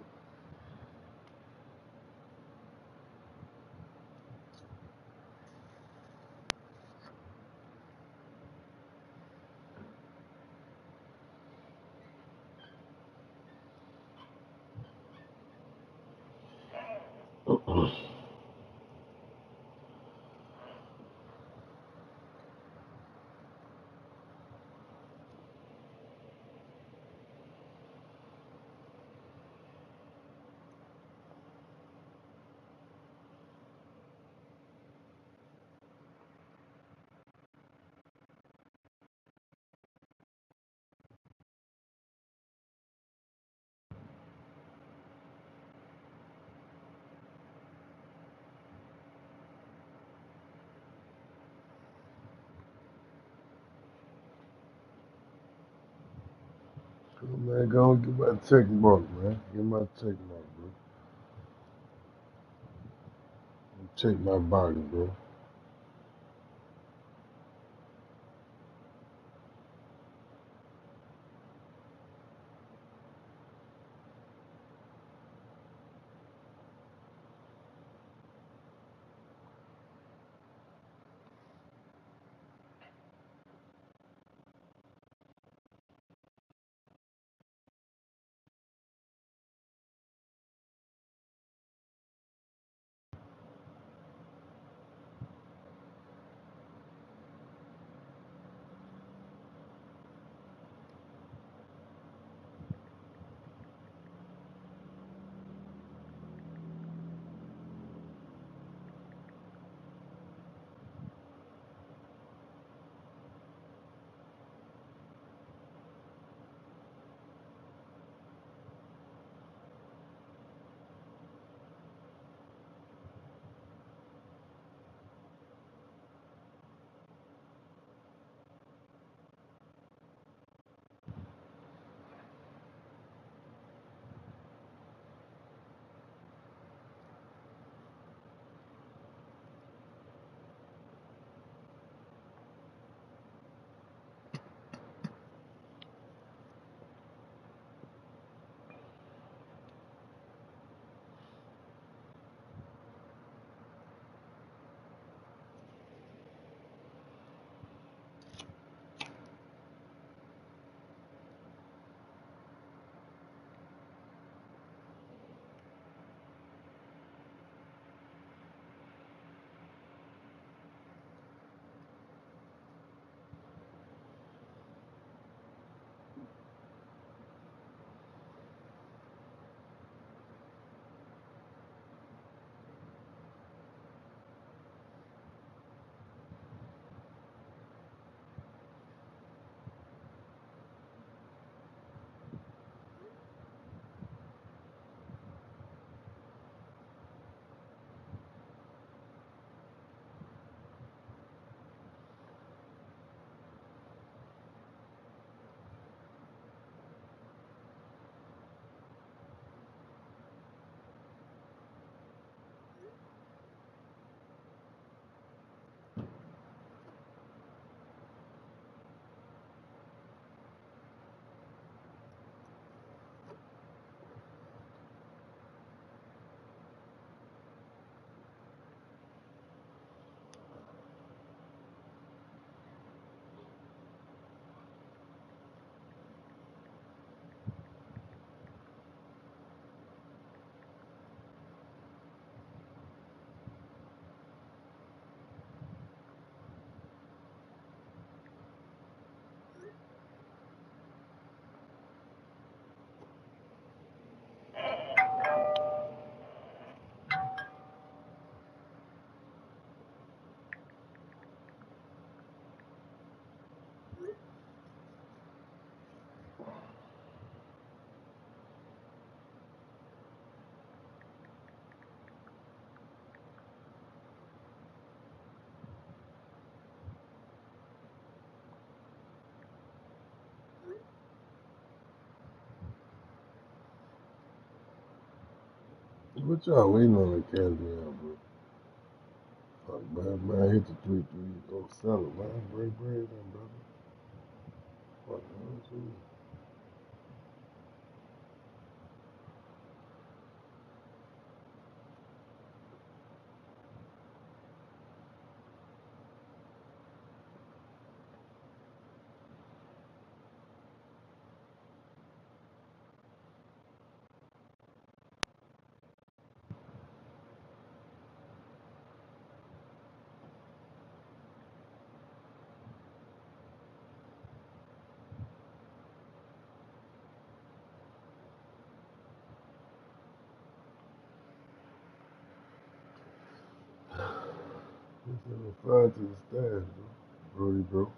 Man, go and get my check mark, man. Get my check mark, bro. Check my body, bro. What y'all waiting on that cash out, bro? Fuck, man, hit the 3-3. Don't sell it, man. Break bread, then, brother. Fuck, man. What you Fly to the stash, bro. Brody, bro.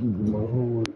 My homework.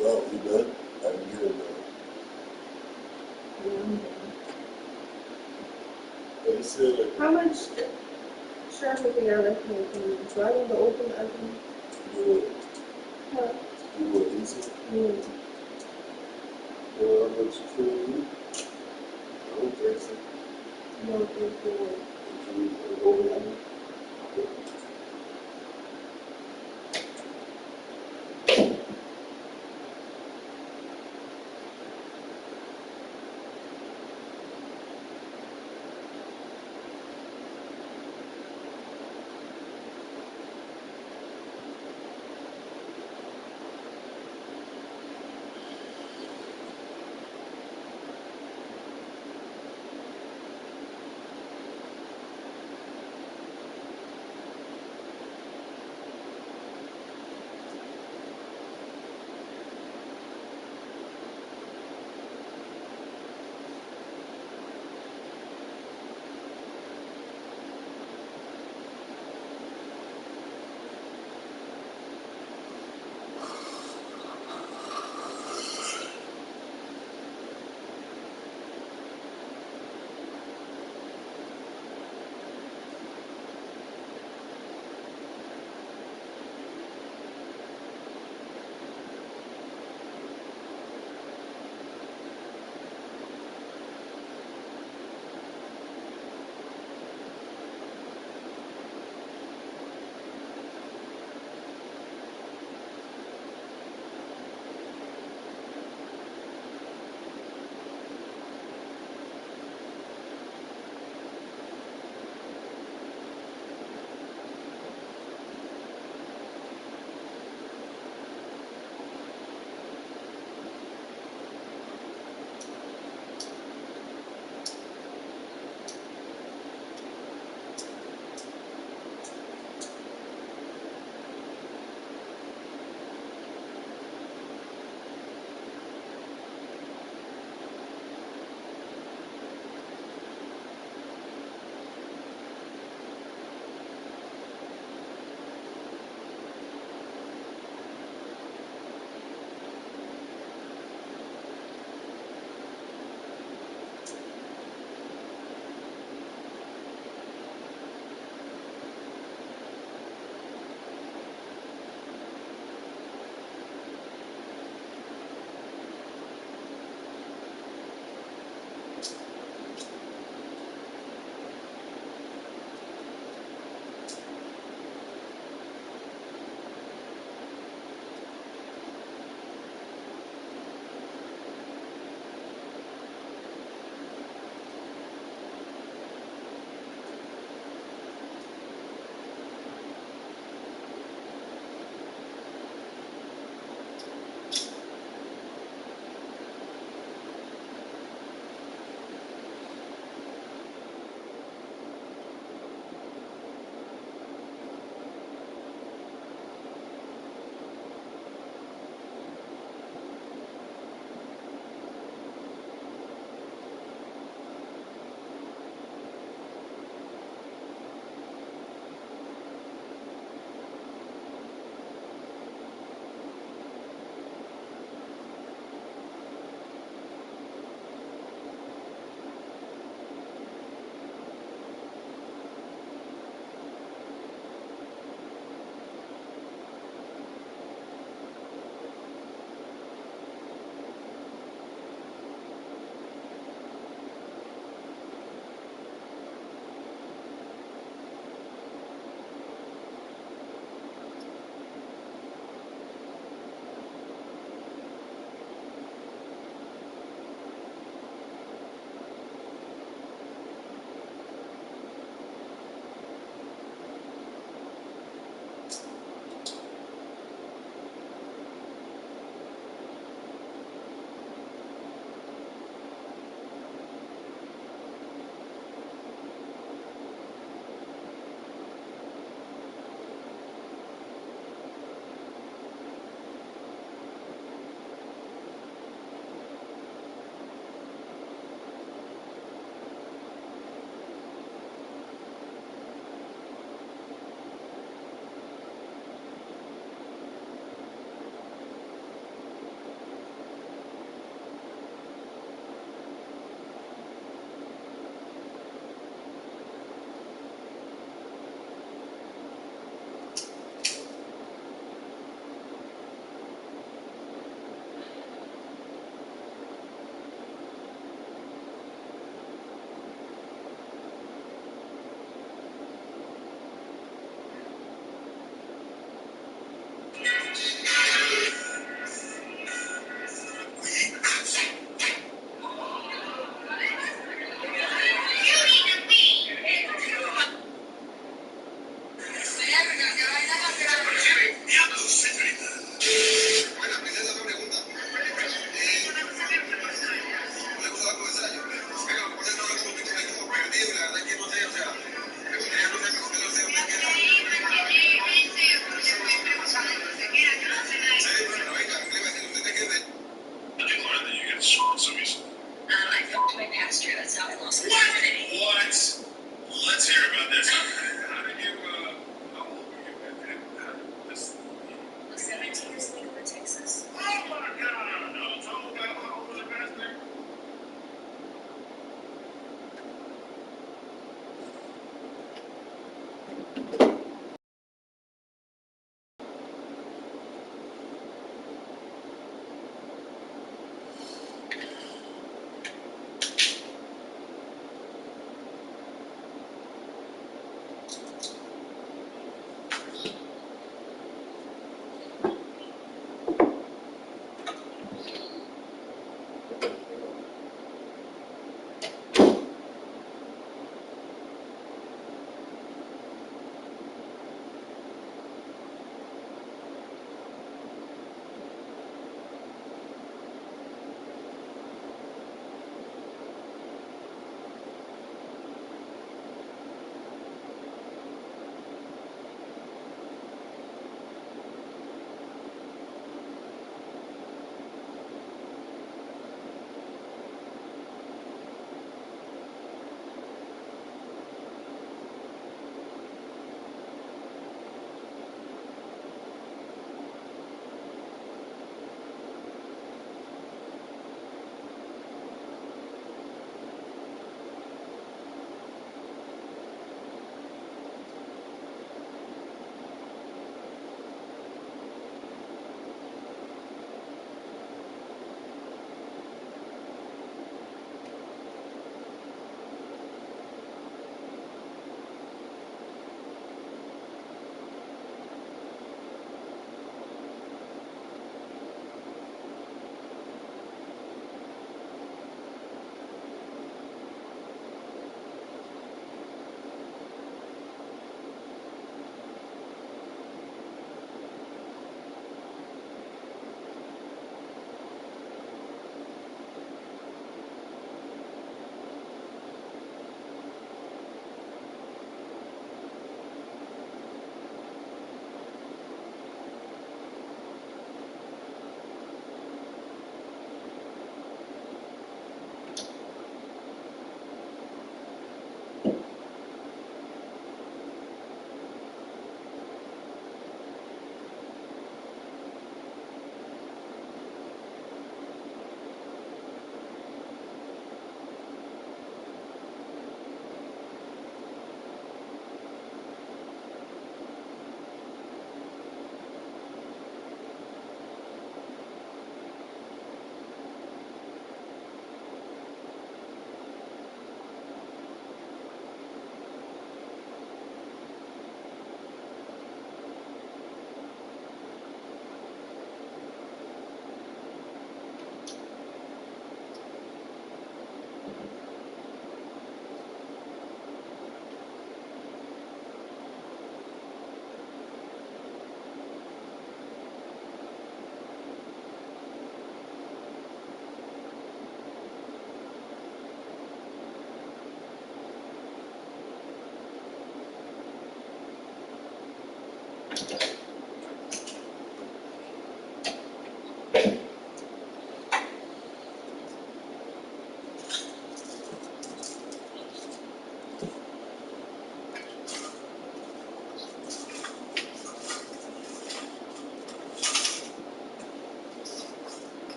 Oh, you good? I can get it though. They said like, How much traffic are y'all left here? Can you drive on the open avenue? do it. Huh? Do it easy. Mm. Well, how much you feel you? I don't think so. No, thank you. If you over on